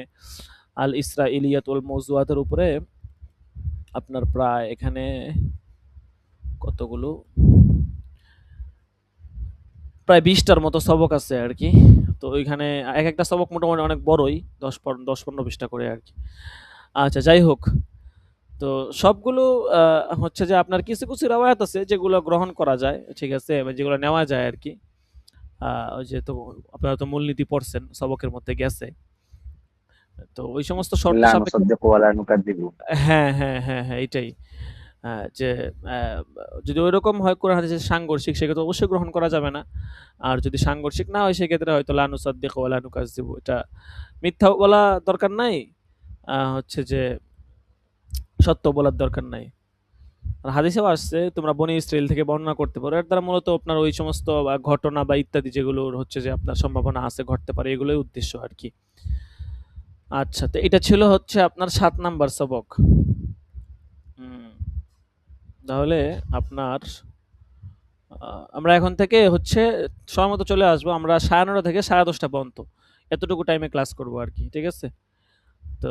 আল ইসরাইলিয়াত ওয়াল মওজুআতের উপরে আপনার প্রায় এখানে কতগুলো, প্রায় ২০টার মতো সবক আছে আর কি। তো ওইখানে এক একটা সবক মোটামুটি অনেক বড়ই, ১০-১৫ পৃষ্ঠা করে আর কি। আচ্ছা যাই হোক, তো সবগুলো হচ্ছে যে আপনার কিছু রেওয়ায়াত আছে যেগুলো গ্রহণ করা যায়, ঠিক আছে, যেগুলো নেওয়া যায় আর কি। ওই যে তো আপনারা তো মূলনীতি পড়ছেন, সবকের মধ্যে গেছে। তো ওই সমস্ত শর্ত লা সাপেক্ষে নুসাদ্দিকু ওয়া লা নুকাযযিবু। হ্যাঁ, এটাই। যে যদি ওইরকম হয় কোরআন হাদিসের সাংঘর্ষিক, সেক্ষেত্রে অবশ্যই গ্রহণ করা যাবে না। আর যদি সাংঘর্ষিক না হয় সেক্ষেত্রে হয়তো লা নুসাদ্দিকু ওয়া লা নুকাযযিবু, এটা মিথ্যা বলা দরকার নাই, হচ্ছে যে সত্য বলার দরকার নাই। আর হাদিসেও আসছে তোমরা বনি ইসরাইল থেকে বর্ণনা করতে পারো। এর দ্বারা মূলত আপনার ওই সমস্ত ঘটনা বা ইত্যাদি যেগুলোর হচ্ছে যে আপনার সম্ভাবনা আছে ঘটতে পারে, এগুলোই উদ্দেশ্য আর কি। আচ্ছা, তো এটা ছিল হচ্ছে আপনার ৭ নাম্বার সবক। তাহলে আপনার আমরা এখন থেকে হচ্ছে সময় মতো চলে আসবো। আমরা ৯:৩০ থেকে ১০:৩০ পর্যন্ত এতটুকু টাইমে ক্লাস করব আর কি। ঠিক আছে? তো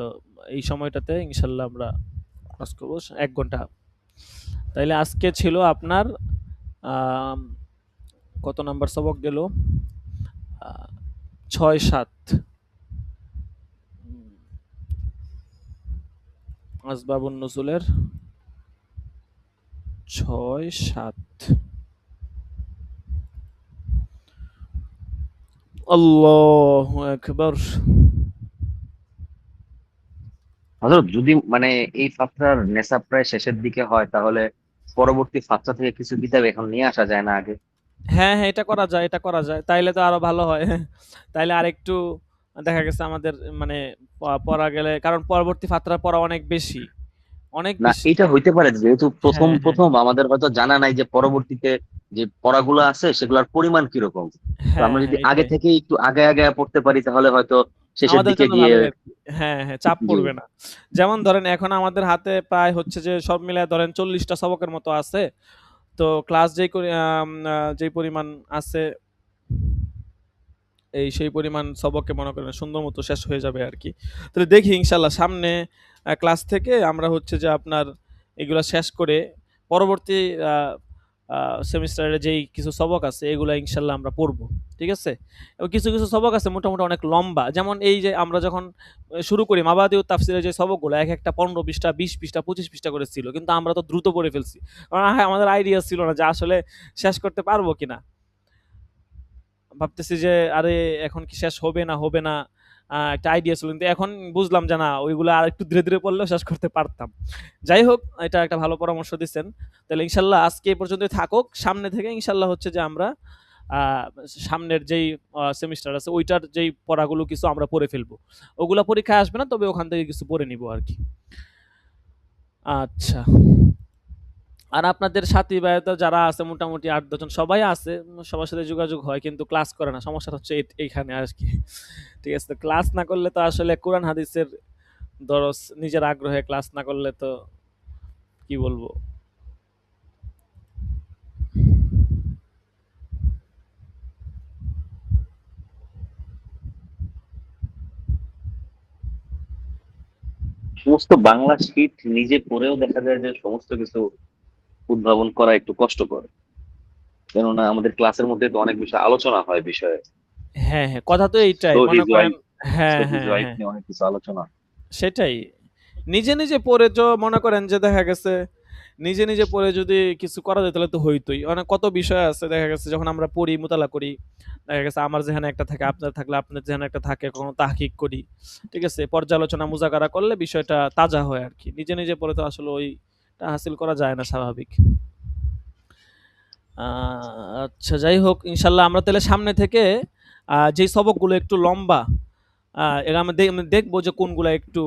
এই সময়টাতে ইনশাল্লাহ আমরা ক্লাস করবো ১ ঘন্টা। তাইলে আজকে ছিল আপনার কত নাম্বার সবক গেল? ৬-৭। আসবাবুন নুজুলের ৬-৭। আল্লাহু আকবার। হযরত যদি মানে এই ফাতরার নেশাব প্রায় শেষের দিকে হয়, তাহলে পরবর্তী ফাতরা থেকে কিছু কিতাব এখন নিয়ে আসা যায় না আগে? হ্যাঁ, এটা করা যায়। তাইলে তো আরো ভালো হয়। তাইলে আরেকটু দেখা গেছে আমাদের মানে পড়া গেলে, কারণ পরবর্তী ফাতরা পড়া অনেক বেশি, অনেক না, বেশি। এটা হইতে পারে যেহেতু প্রথম হ্যাঁ, হ্যাঁ, প্রথম আমাদের হয়তো জানা নাই যে পরবর্তীতে যে পড়াগুলো আছে সেগুলোর পরিমাণ কিরকম। তো আমরা যদি আগে এটাই। থেকে একটু আগে আগে পড়তে পারি তাহলে হয়তো শেষের আমাদের দিকে জন্য গিয়ে। ভালোই আরকি। হ্যাঁ, চাপ জি। পড়বে না। যেমন ধরেন এখন আমাদের হাতে প্রায় হচ্ছে যে সব মিলায় ধরেন ৪০ টা সবকের মতো আছে। তো ক্লাস যেই পরিমাণ আছে এই সেই পরিমাণ সবকে মনে করেন সুন্দর মতো শেষ হয়ে যাবে আর কি। তাহলে দেখি ইনশাল্লাহ সামনে ক্লাস থেকে আমরা হচ্ছে যে আপনার এগুলা শেষ করে পরবর্তী সেমিস্টারে যেই কিছু সবক আছে এগুলা ইনশাল্লাহ আমরা পড়বো। ঠিক আছে? এবং কিছু কিছু সবক আছে মোটামুটি অনেক লম্বা, যেমন এই যে আমরা যখন শুরু করি মাবাদি ও তাফসিরের যে সবকগুলো এক একটা 15 পৃষ্ঠা 20 পৃষ্ঠা 25 পৃষ্ঠা করে ছিল, কিন্তু আমরা তো দ্রুত পড়ে ফেলছি, কারণ আমাদের আইডিয়া ছিল না যে আসলে শেষ করতে পারবো কিনা। ভাবতেছি যে আরে এখন কি শেষ হবে না হবে না, একটা আইডিয়া ছিল, কিন্তু এখন বুঝলাম যে না ওইগুলো আর একটু ধীরে ধীরে পড়লেও শেষ করতে পারতাম। যাই হোক, এটা একটা ভালো পরামর্শ দিচ্ছেন। তাহলে ইনশাল্লাহ আজকে এই পর্যন্তই থাকুক, সামনে থেকে ইনশাল্লাহ হচ্ছে যে আমরা আহ, সামনের যেই সেমিস্টার আছে ওইটার যেই পড়াগুলো কিছু আমরা পড়ে ফেলবো, ওগুলা পরীক্ষায় আসবে না, তবে ওখান থেকে কিছু পড়ে নিব আর কি। আচ্ছা, আর আপনাদের সাথী ভাইয়াতে যারা আছে মোটামুটি 8-10 জন সবাই আছে, সবার সাথে যোগাযোগ হয় কিন্তু ক্লাস করে না, সমস্যা হচ্ছে এইখানে আর কি। ঠিক আছে, তো ক্লাস না করলে তো আসলে কোরআন হাদিসের দরস নিজের আগ্রহে ক্লাস না করলে তো কি বলবো। সমস্ত বাংলা শীট নিজে পড়েও দেখা যায় যে সমস্ত কিছু উদ্ভাবন করা একটু কষ্টকর, কেননা আমাদের ক্লাসের মধ্যে তো অনেক বিষয় আলোচনা হয় বিষয়ে। হ্যাঁ হ্যাঁ, কথা তো এইটাই সহি মনে করেন। জয়ীফ, হ্যাঁ সহি হ্যাঁ জয়ীফ হ্যাঁ, নিয়ে অনেক কিছু আলোচনা। সেটাই। নিজে নিজে পড়ে তো মনে করেন যে দেখা গেছে নিজে নিজে পড়ে যদি কিছু করা যায় তাহলে তো হইতোই, অনেক কত বিষয় আছে দেখা গেছে যখন আমরা পড়ি মোতালা করি, দেখা গেছে আমার যেখানে একটা থাকে আপনার থাকলে আপনার যেখানে একটা থাকে, কখনো তাহকিক করি। ঠিক আছে, পর্যালোচনা মুজাকারা করলে বিষয়টা তাজা হয় আর কি, নিজে নিজে পড়ে তো আসলে ওইটা হাসিল করা যায় না স্বাভাবিক। আচ্ছা, যাই হোক ইনশাল্লাহ আমরা তাহলে সামনে থেকে যেই সবকগুলো একটু লম্বা, এরা আমরা আমরা দেখবো যে কোনগুলা একটু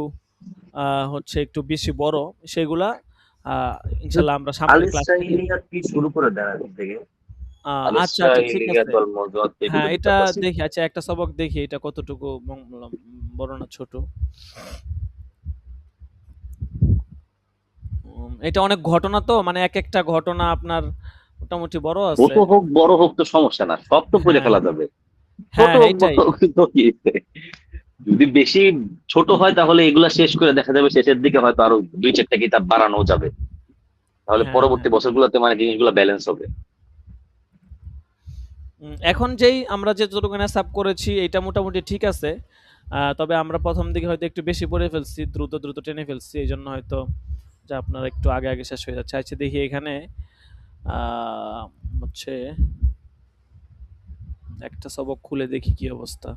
হচ্ছে একটু বেশি বড়, সেগুলা আহ, ইনশাল্লাহ আমরা সামনের ক্লাস থেকে। আল-ইসরাঈলিয়াত কি শুরু করে দেয় এখন থেকে? আচ্ছা আচ্ছা, ঠিক আল-ইসরাঈলিয়াত আছে। ওয়াল মাওযুআত এগুলো হ্যাঁ, কি এটা তাফাসির? দেখি, আচ্ছা একটা সবক দেখি এটা কতটুকু বড় না ছোট। এটা অনেক ঘটনা তো, মানে এক একটা ঘটনা আপনার মোটামুটি বড় আছে। ছোট হোক বড় হোক তো সমস্যা না, সব তো পড়ে হ্যাঁ ফেলা যাবে। ছোট হ্যাঁ, হোক বড় এটাই। হোক তো কি হইছে? যদি বেশি ছোট হয় তাহলে এগুলা শেষ করে দেখা যাবে শেষের দিকে হয়তো আরো 2-4টা কিতাব বাড়ানো যাবে, তাহলে হ্যাঁ পরবর্তী হ্যাঁ, বছরগুলোতে মানে জিনিসগুলো ব্যালেন্স হবে। এখন যেই আমরা যে যতটুকু সাব করেছি এটা মোটামুটি ঠিক আছে। তবে আমরা প্রথম দিকে হয়তো একটু বেশি পড়ে ফেলছি, দ্রুত দ্রুত টেনে ফেলছি, এই জন্য হয়তো যে আপনার একটু আগে আগে শেষ হয়ে যাচ্ছে। আচ্ছা দেখি এখানে আহ, হচ্ছে একটা সবক খুলে দেখি কি অবস্থা।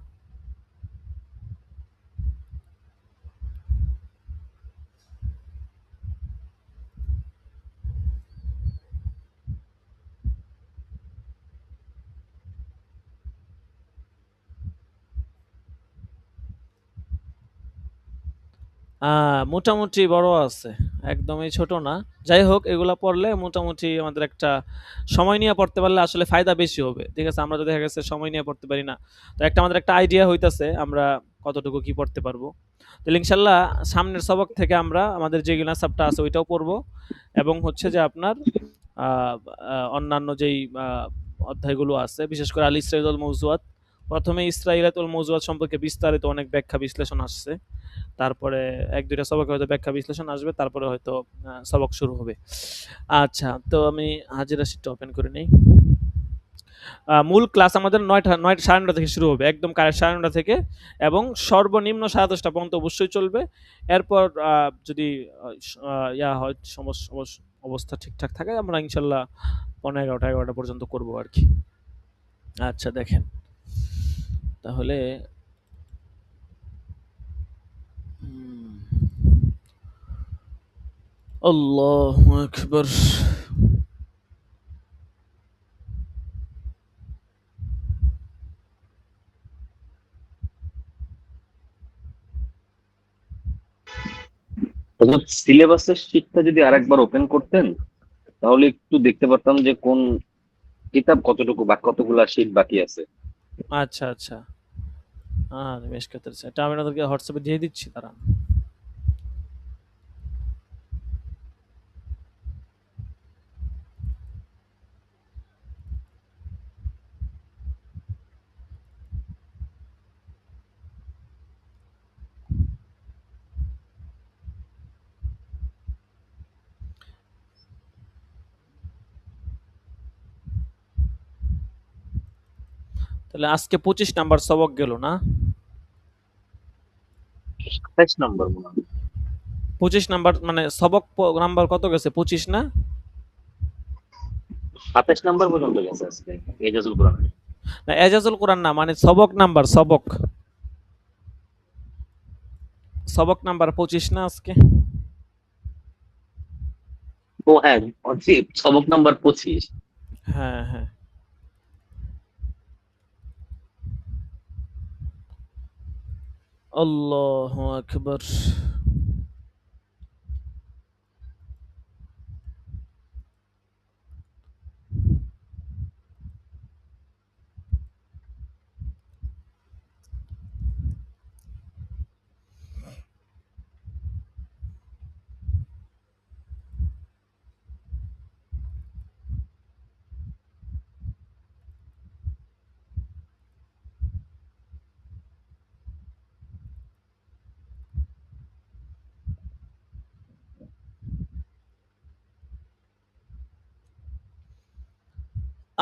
মোটামুটি বড় আছে, একদমই ছোট না। যাই হোক, এগুলা পড়লে মোটামুটি আমাদের একটা সময় নিয়ে পড়তে পারলে আসলে ফায়দা বেশি হবে। ঠিক আছে, আমরা তো দেখা গেছে সময় নিয়ে পড়তে পারি না, তো একটা আমাদের একটা আইডিয়া হইতাছে আমরা কতটুকু কি পড়তে পারবো। তাহলে ইনশাল্লাহ সামনের সবক থেকে আমরা আমাদের যে গিনাসাবটা আছে ওইটাও পড়বো, এবং হচ্ছে যে আপনার আহ, অন্যান্য যেই অধ্যায়গুলো আছে বিশেষ করে আল ইসরাইল মৌজুয়াত, প্রথমে ইসরাইলাতুল মৌজুয়াত সম্পর্কে বিস্তারিত অনেক ব্যাখ্যা বিশ্লেষণ আসছে, তারপরে 1-2টা সবকে হয়তো ব্যাখ্যা বিশ্লেষণ আসবে, তারপরে হয়তো সবক শুরু হবে। আচ্ছা, তো আমি হাজিরা শিটটা ওপেন করে নেই। মূল ক্লাস আমাদের 9টা 9:30 থেকে শুরু হবে, একদম কারেক্ট 9:30 থেকে, এবং সর্বনিম্ন 10:30 পর্যন্ত অবশ্যই চলবে। এরপর যদি ইয়া হয় অবস্থা ঠিকঠাক থাকে আমরা ইনশাল্লাহ 11:30 পর্যন্ত করবো আর কি। আচ্ছা দেখেন তাহলে, হুম, আল্লাহু আকবার। অর্থাৎ সিলেবাসের শীটটা যদি আরেকবার ওপেন করতেন তাহলে একটু দেখতে পারতাম যে কোন কিতাব কতটুকু বা কতগুলা শীট বাকি আছে। আচ্ছা আচ্ছা, বেশ কথা, এটা আমি আপনাদেরকে হোয়াটসঅ্যাপে দিয়ে দিচ্ছি তারা। তাহলে আজকে 25 নাম্বার সবক গেল না? 27 নম্বর মনে হয়। 25 নাম্বার মানে সবক নাম্বার কত গেছে? 25 না? 27 নম্বর পর্যন্ত গেছে আজকে এজাজুল কোরআন। না, এজাজুল কোরআন না, মানে সবক নাম্বার, সবক সবক নাম্বার 25 না আজকে? ও হ্যাঁ, জি, সবক নাম্বার 25। হ্যাঁ হ্যাঁ। আল্লাহু আকবার।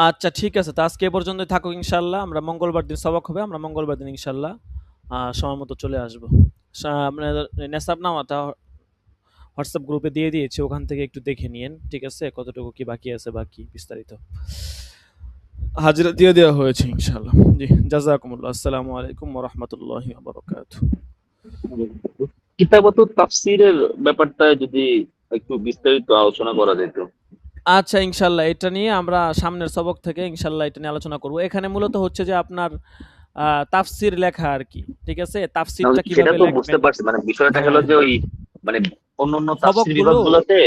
আচ্ছা ঠিক আছে, তো আজকে এ পর্যন্তই থাকুক ইনশাল্লাহ। আমরা মঙ্গলবার দিন সবক হবে, আমরা মঙ্গলবার দিন ইনশাল্লাহ সময় মতো চলে আসবো। আপনাদের নেসাব নামাটা হোয়াটসঅ্যাপ গ্রুপে দিয়ে দিয়েছি, ওখান থেকে একটু দেখে নিয়েন, ঠিক আছে? কতটুকু কি বাকি আছে, বাকি বিস্তারিত হাজিরা দিয়ে দেওয়া হয়েছে ইনশাল্লাহ। জি, জাযাকুমুল্লাহ। আসসালামু আলাইকুম ওয়া রাহমাতুল্লাহি ওয়া বারাকাতুহু। কিতাবাতুত তাফসীরের ব্যাপারটা যদি একটু বিস্তারিত আলোচনা করা যেত। আচ্ছা ইনশাল্লাহ, এটা নিয়ে আমরা সামনের সবক থেকে ইনশাল্লাহ এটা নিয়ে আলোচনা করব। এখানে মূলত হচ্ছে যে আপনার তাফসির লেখা আর কি, ঠিক আছে? তাফসিরটা সেটা কিভাবে তো বুঝতে লিখবেন? পারছি, মানে বিষয়টা হ্যাঁ হলো যে হ্যাঁ। ওই মানে অন্যান্য তাফসীর সবকগুলো, বিভাগগুলোতে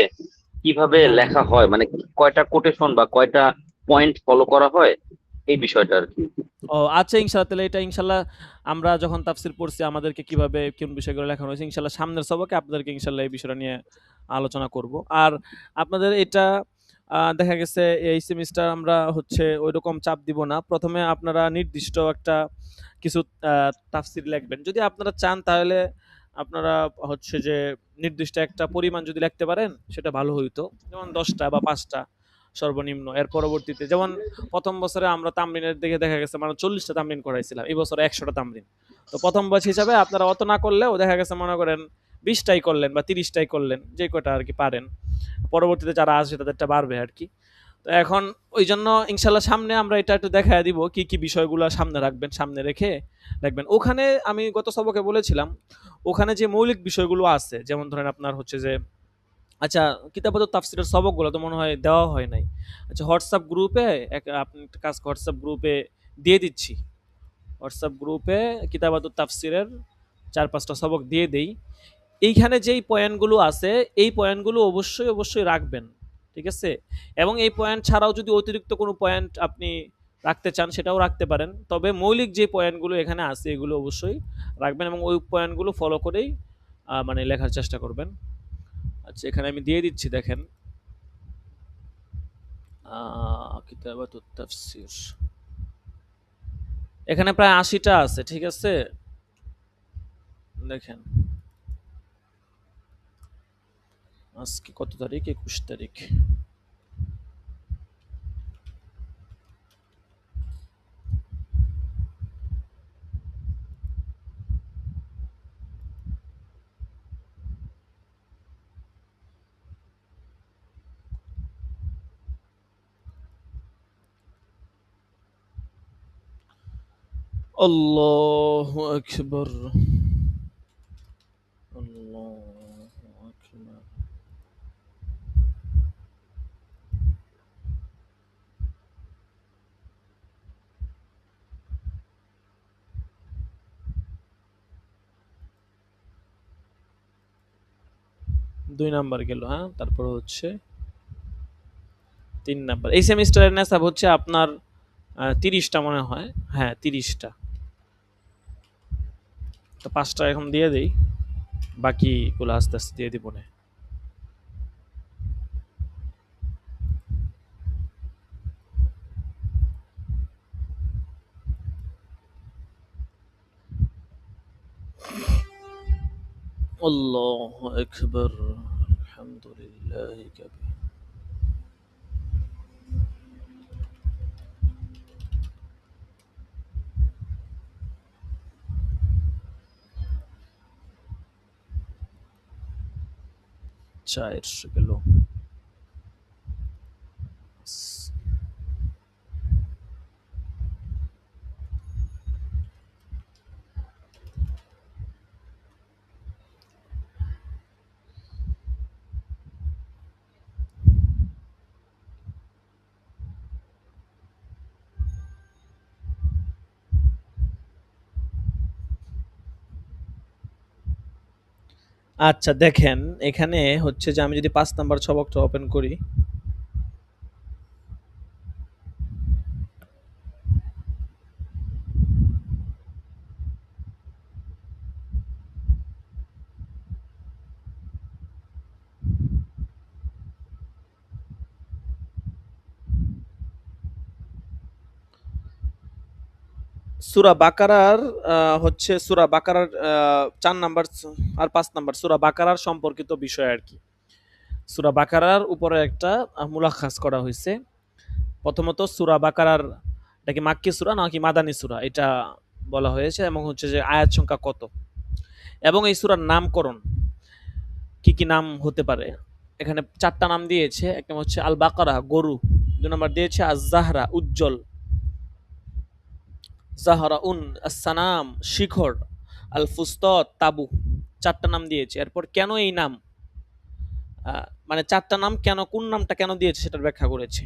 কিভাবে হ্যাঁ হ্যাঁ। লেখা হয়, মানে কয়টা কোটেশন বা কয়টা পয়েন্ট ফলো করা হয়, এই বিষয়টা আর কি। ও আচ্ছা ইনশাআল্লাহ, তাহলে এটা ইনশাআল্লাহ আমরা যখন তাফসীর পড়ছি আমাদেরকে কিভাবে কোন বিষয়গুলো লেখানো হয়েছে, ইনশাআল্লাহ সামনের সবকে আপনাদেরকে ইনশাআল্লাহ এই বিষয়টা নিয়ে আলোচনা করব। আর আপনাদের এটা দেখা গেছে এই সেমিস্টার আমরা হচ্ছে ওইরকম চাপ দিব না। প্রথমে আপনারা নির্দিষ্ট একটা কিছু তাফসীর লিখবেন। যদি আপনারা চান তাহলে আপনারা হচ্ছে যে নির্দিষ্ট একটা পরিমাণ যদি লিখতে পারেন সেটা ভালো হইতো। যেমন ১০টা বা ৫টা সর্বনিম্ন। এর পরবর্তীতে যেমন ১ম বছরে আমরা তামরিনের দিকে দেখা গেছে মানে ৪০টা তামরিন করাইছিলাম। এই বছরে ১০০টা তামরিন। তো ১ম ব্যাচ হিসাবে আপনারা অত না করলেও দেখা গেছে মনে করেন ২০টাই করলেন বা ৩০টাই করলেন, যে কয়টা আরকি পারেন। পরবর্তীতে যারা আসবে তাদেরটা বাড়বে আরকি। তো এখন ওইজন্য ইনশাআল্লাহ সামনে আমরা এটা একটু দেখাইয়া দিব কি, কি বিষয়গুলা সামনে রাখবেন, সামনে রেখে দেখবেন। ওখানে আমি গত সবকে বলেছিলাম, ওখানে যে মৌলিক বিষয়গুলো আছে, যেমন ধরেন আপনার হচ্ছে যে আচ্ছা কিতাবাতুত তাফসীরের সবকগুলো তো মনে হয় দেওয়া হয় নাই। আচ্ছা হোয়াটসঅ্যাপ গ্রুপে আপনি একটা কাজ, হোয়াটসঅ্যাপ গ্রুপে দিয়ে দিচ্ছি। হোয়াটসঅ্যাপ গ্রুপে কিতাবাতুত তাফসীরের ৪-৫টা সবক দিয়ে দেই। এইখানে যেই পয়েন্টগুলো আছে, এই পয়েন্টগুলো অবশ্যই, অবশ্যই রাখবেন। ঠিক আছে? এবং এই পয়েন্ট ছাড়াও যদি অতিরিক্ত কোনো পয়েন্ট আপনি রাখতে চান সেটাও রাখতে পারেন। তবে মৌলিক যে পয়েন্টগুলো এখানে আছে এগুলো অবশ্যই রাখবেন এবং ওই পয়েন্টগুলো ফলো করেই মানে লেখার চেষ্টা করবেন। আচ্ছা এখানে আমি দিয়ে দিচ্ছি দেখেন। কিতাবাতুত তাফসীর। এখানে প্রায় ৮০টা আছে, ঠিক আছে? দেখেন। আজকে কত তারিখ? ২১ তারিখ। আল্লাহু আকবার। আল্লাহু আকবার। দুই নাম্বার গেল, হ্যাঁ? তারপর হচ্ছে ৩ নাম্বার। এই সেমিস্টারের নেসাব হচ্ছে আপনার ৩০টা মনে হয়। হ্যাঁ ৩০টা। তো ৫টা এখন দিয়ে দেই। বাকিগুলো আস্তে, আস্তে দিয়ে দিবনে। আল্লাহু আকবার। আলহামদুলিল্লাহ কাবীর। আচ্ছা, এসে গেল। আচ্ছা দেখেন, এখানে হচ্ছে যে আমি যদি 5 নাম্বার সবকটা ওপেন করি, সূরা বাকারার হচ্ছে সূরা বাকারার 4 নাম্বার আর 5 নাম্বার সূরা বাকারার সম্পর্কিত বিষয় আরকি। সূরা বাকারার উপরে একটা মুলাখাস করা হইছে। প্রথমত সূরা বাকারার এটা কি মাক্কি সূরা নাকি মাদানী সূরা এটা বলা হয়েছে, এবং হচ্ছে যে আয়াত সংখ্যা কত, এবং এই সূরার নামকরণ কি কি নাম হতে পারে। এখানে 4টা নাম দিয়েছে। একটা হচ্ছে আল বাকারা গরু, 2 নাম্বার দিয়েছে আজ-জাহরা উজ্জ্বল, জাহরাউন আস-সানাম শিখর, আল ফুস্তাত তাবু, 4টা নাম দিয়েছে। এরপর কেন এই নাম, মানে 4টা নাম কেন, কোন নামটা কেন দিয়েছে সেটার ব্যাখ্যা করেছে।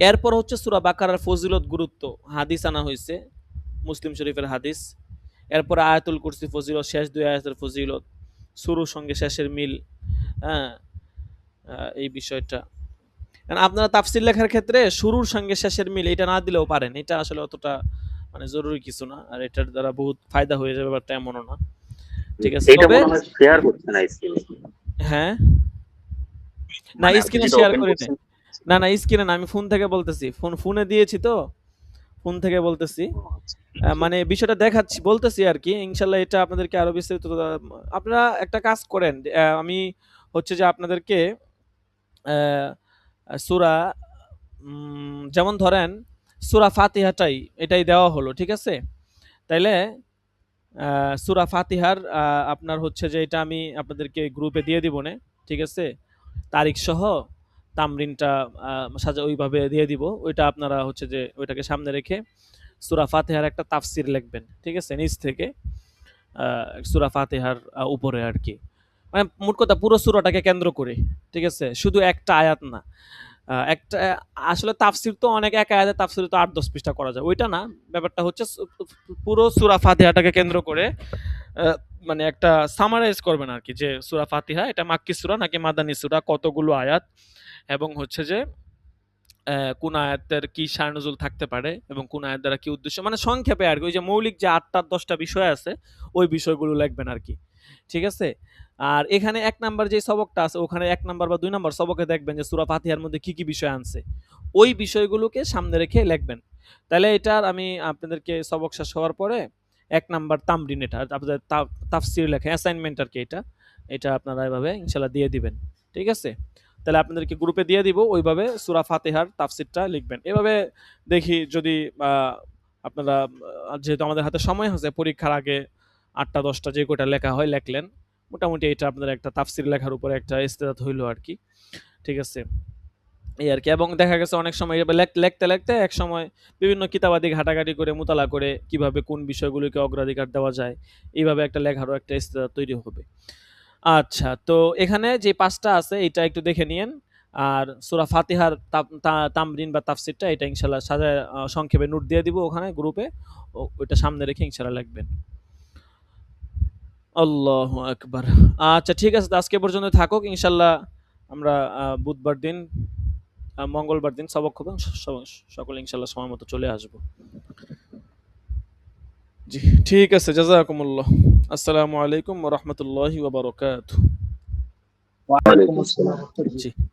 এরপর হচ্ছে সূরা বাকারার ফজিলত গুরুত্ব, হাদিস আনা হয়েছে, মুসলিম শরীফের হাদিস। এরপর আয়াতুল কুরসি ফজিলত, শেষ 2 আয়াতের ফজিলত, শুরুর সঙ্গে শেষের মিল, হ্যাঁ, এই বিষয়টা। কারণ আপনারা তাফসীর লেখার ক্ষেত্রে শুরুর সঙ্গে শেষের মিল এটা না দিলেও পারেন, এটা আসলে অতটা মানে জরুরি কিছু না, আর এটার দ্বারা বহুত ফায়দা হয়ে যাবে ব্যাপারটা এমনও না, ঠিক আছে। এটা তবে মনে হয় শেয়ার করছে না স্ক্রিনে। হ্যাঁ, না মানে আপনি স্ক্রিনে যেটা শেয়ার ওপেন করি নাই, করছেন, না স্ক্রিনে না, আমি ফোন থেকে বলতেছি, ফোনে দিয়েছি তো, ফোন থেকে বলতেছি। মানে বিষয়টা দেখাচ্ছি, বলতেছি আর কি। ইনশাল্লাহ এটা আপনাদেরকে আরো বিস্তারিত আপনারা একটা কাজ করেন, আমি হচ্ছে যে আপনাদেরকে সূরা যেমন ধরেন সূরা ফাতিহাটাই এটাই দেওয়া হলো, ঠিক আছে। তাইলে সূরা ফাতিহার আপনার হচ্ছে যে এটা আমি আপনাদেরকে গ্রুপে দিয়ে দিব নে, ঠিক আছে। তারিখ সহ তামরিনটা সাজা ওইভাবে দিয়ে দিব। ওইটা আপনারা হচ্ছে যে ওইটাকে সামনে রেখে সূরা ফাতিহার একটা তাফসির লিখবেন, ঠিক আছে, নিচ থেকে সূরা ফাতিহার উপরে আর কি। মানে মোট কথা পুরো সূরাটাকে কেন্দ্র করে, ঠিক আছে, শুধু একটা আয়াত না। একটা আসলে তাফসির তো অনেক, এক আয়াতের তাফসির তো 8-10 পৃষ্ঠা করা যায়, ওইটা না। ব্যাপারটা হচ্ছে পুরো সূরা ফাতিহাটাকে কেন্দ্র করে মানে একটা সামারাইজ করবেন আর কি, যে সূরা ফাতিহা এটা মাক্কি সূরা নাকি মাদানী সূরা, কতগুলো আয়াত, এবং হচ্ছে যে কোন আয়াতের কি শায় নুজুল থাকতে পারে, এবং কোন আয়াত দ্বারা কি উদ্দেশ্য, মানে সংক্ষেপে আর কি। ওই যে মৌলিক যে 8টা-10টা বিষয় আছে ওই বিষয়গুলো লিখবেন আর কি, ঠিক আছে। আর এখানে 1 নাম্বার যে সবকটা আছে ওখানে 1 নাম্বার বা 2 নাম্বার সবকে দেখবেন যে সূরা ফাতিহার মধ্যে কি কি বিষয় আনছে, ওই বিষয়গুলোকে সামনে রেখে লিখবেন। তাহলে এটার আমি আপনাদেরকে সবক শেষ হওয়ার পরে 1 নাম্বার তামরিন, এটা আপনাদের তাফসীর লেখা অ্যাসাইনমেন্ট আর কি, এটা আপনারা এভাবে ইনশাআল্লাহ দিয়ে দিবেন, ঠিক আছে। তাহলে আপনাদেরকে গ্রুপে দিয়ে দিব, ওইভাবে সূরা ফাতিহার তাফসীরটা লিখবেন। এভাবে দেখি যদি আপনারা যেহেতু আমাদের হাতে সময় আছে পরীক্ষার আগে 8টা-10টা যে কয়টা লেখা হয় লেখলেন, মোটামুটি এটা আপনাদের একটা তাফসীর লেখার উপরে একটা ইস্তেদাত হইলো আর কি, ঠিক আছে। এই আর কি। এবং দেখা গেছে অনেক সময় লিখতে এক সময় বিভিন্ন কিতাবাদি ঘাটাঘাটি করে মুতালা করে কিভাবে কোন বিষয়গুলোকে অগ্রাধিকার দেওয়া যায়, এইভাবে একটা লেখারও একটা ইস্তেদাত তৈরি হবে। আচ্ছা, তো এখানে যে 5টা আছে এটা একটু দেখে নিয়েন। আর সূরা ফাতিহার তামরিন বা তাফসীরটা এটা ইনশাআল্লাহ সাজায় সংক্ষেপে নোট দিয়ে দিব ওখানে গ্রুপে, ওইটা সামনে রেখে ইনশাআল্লাহ লিখবেন। আল্লাহু আকবার। আচ্ছা ঠিক আছে, তো আজকে পর্যন্ত থাকুক। ইনশাআল্লাহ আমরা বুধবার দিন মঙ্গলবার দিন সবক হবে, সকলে ইনশাআল্লাহ সময় মতো চলে আসবো। জি ঠিক আছে, জাযাকুমুল্লাহ। আসসালামু আলাইকুম ওয়া রাহমাতুল্লাহি ওয়া বারাকাতুহু। ওয়ালাইকুম আসসালাম। জি।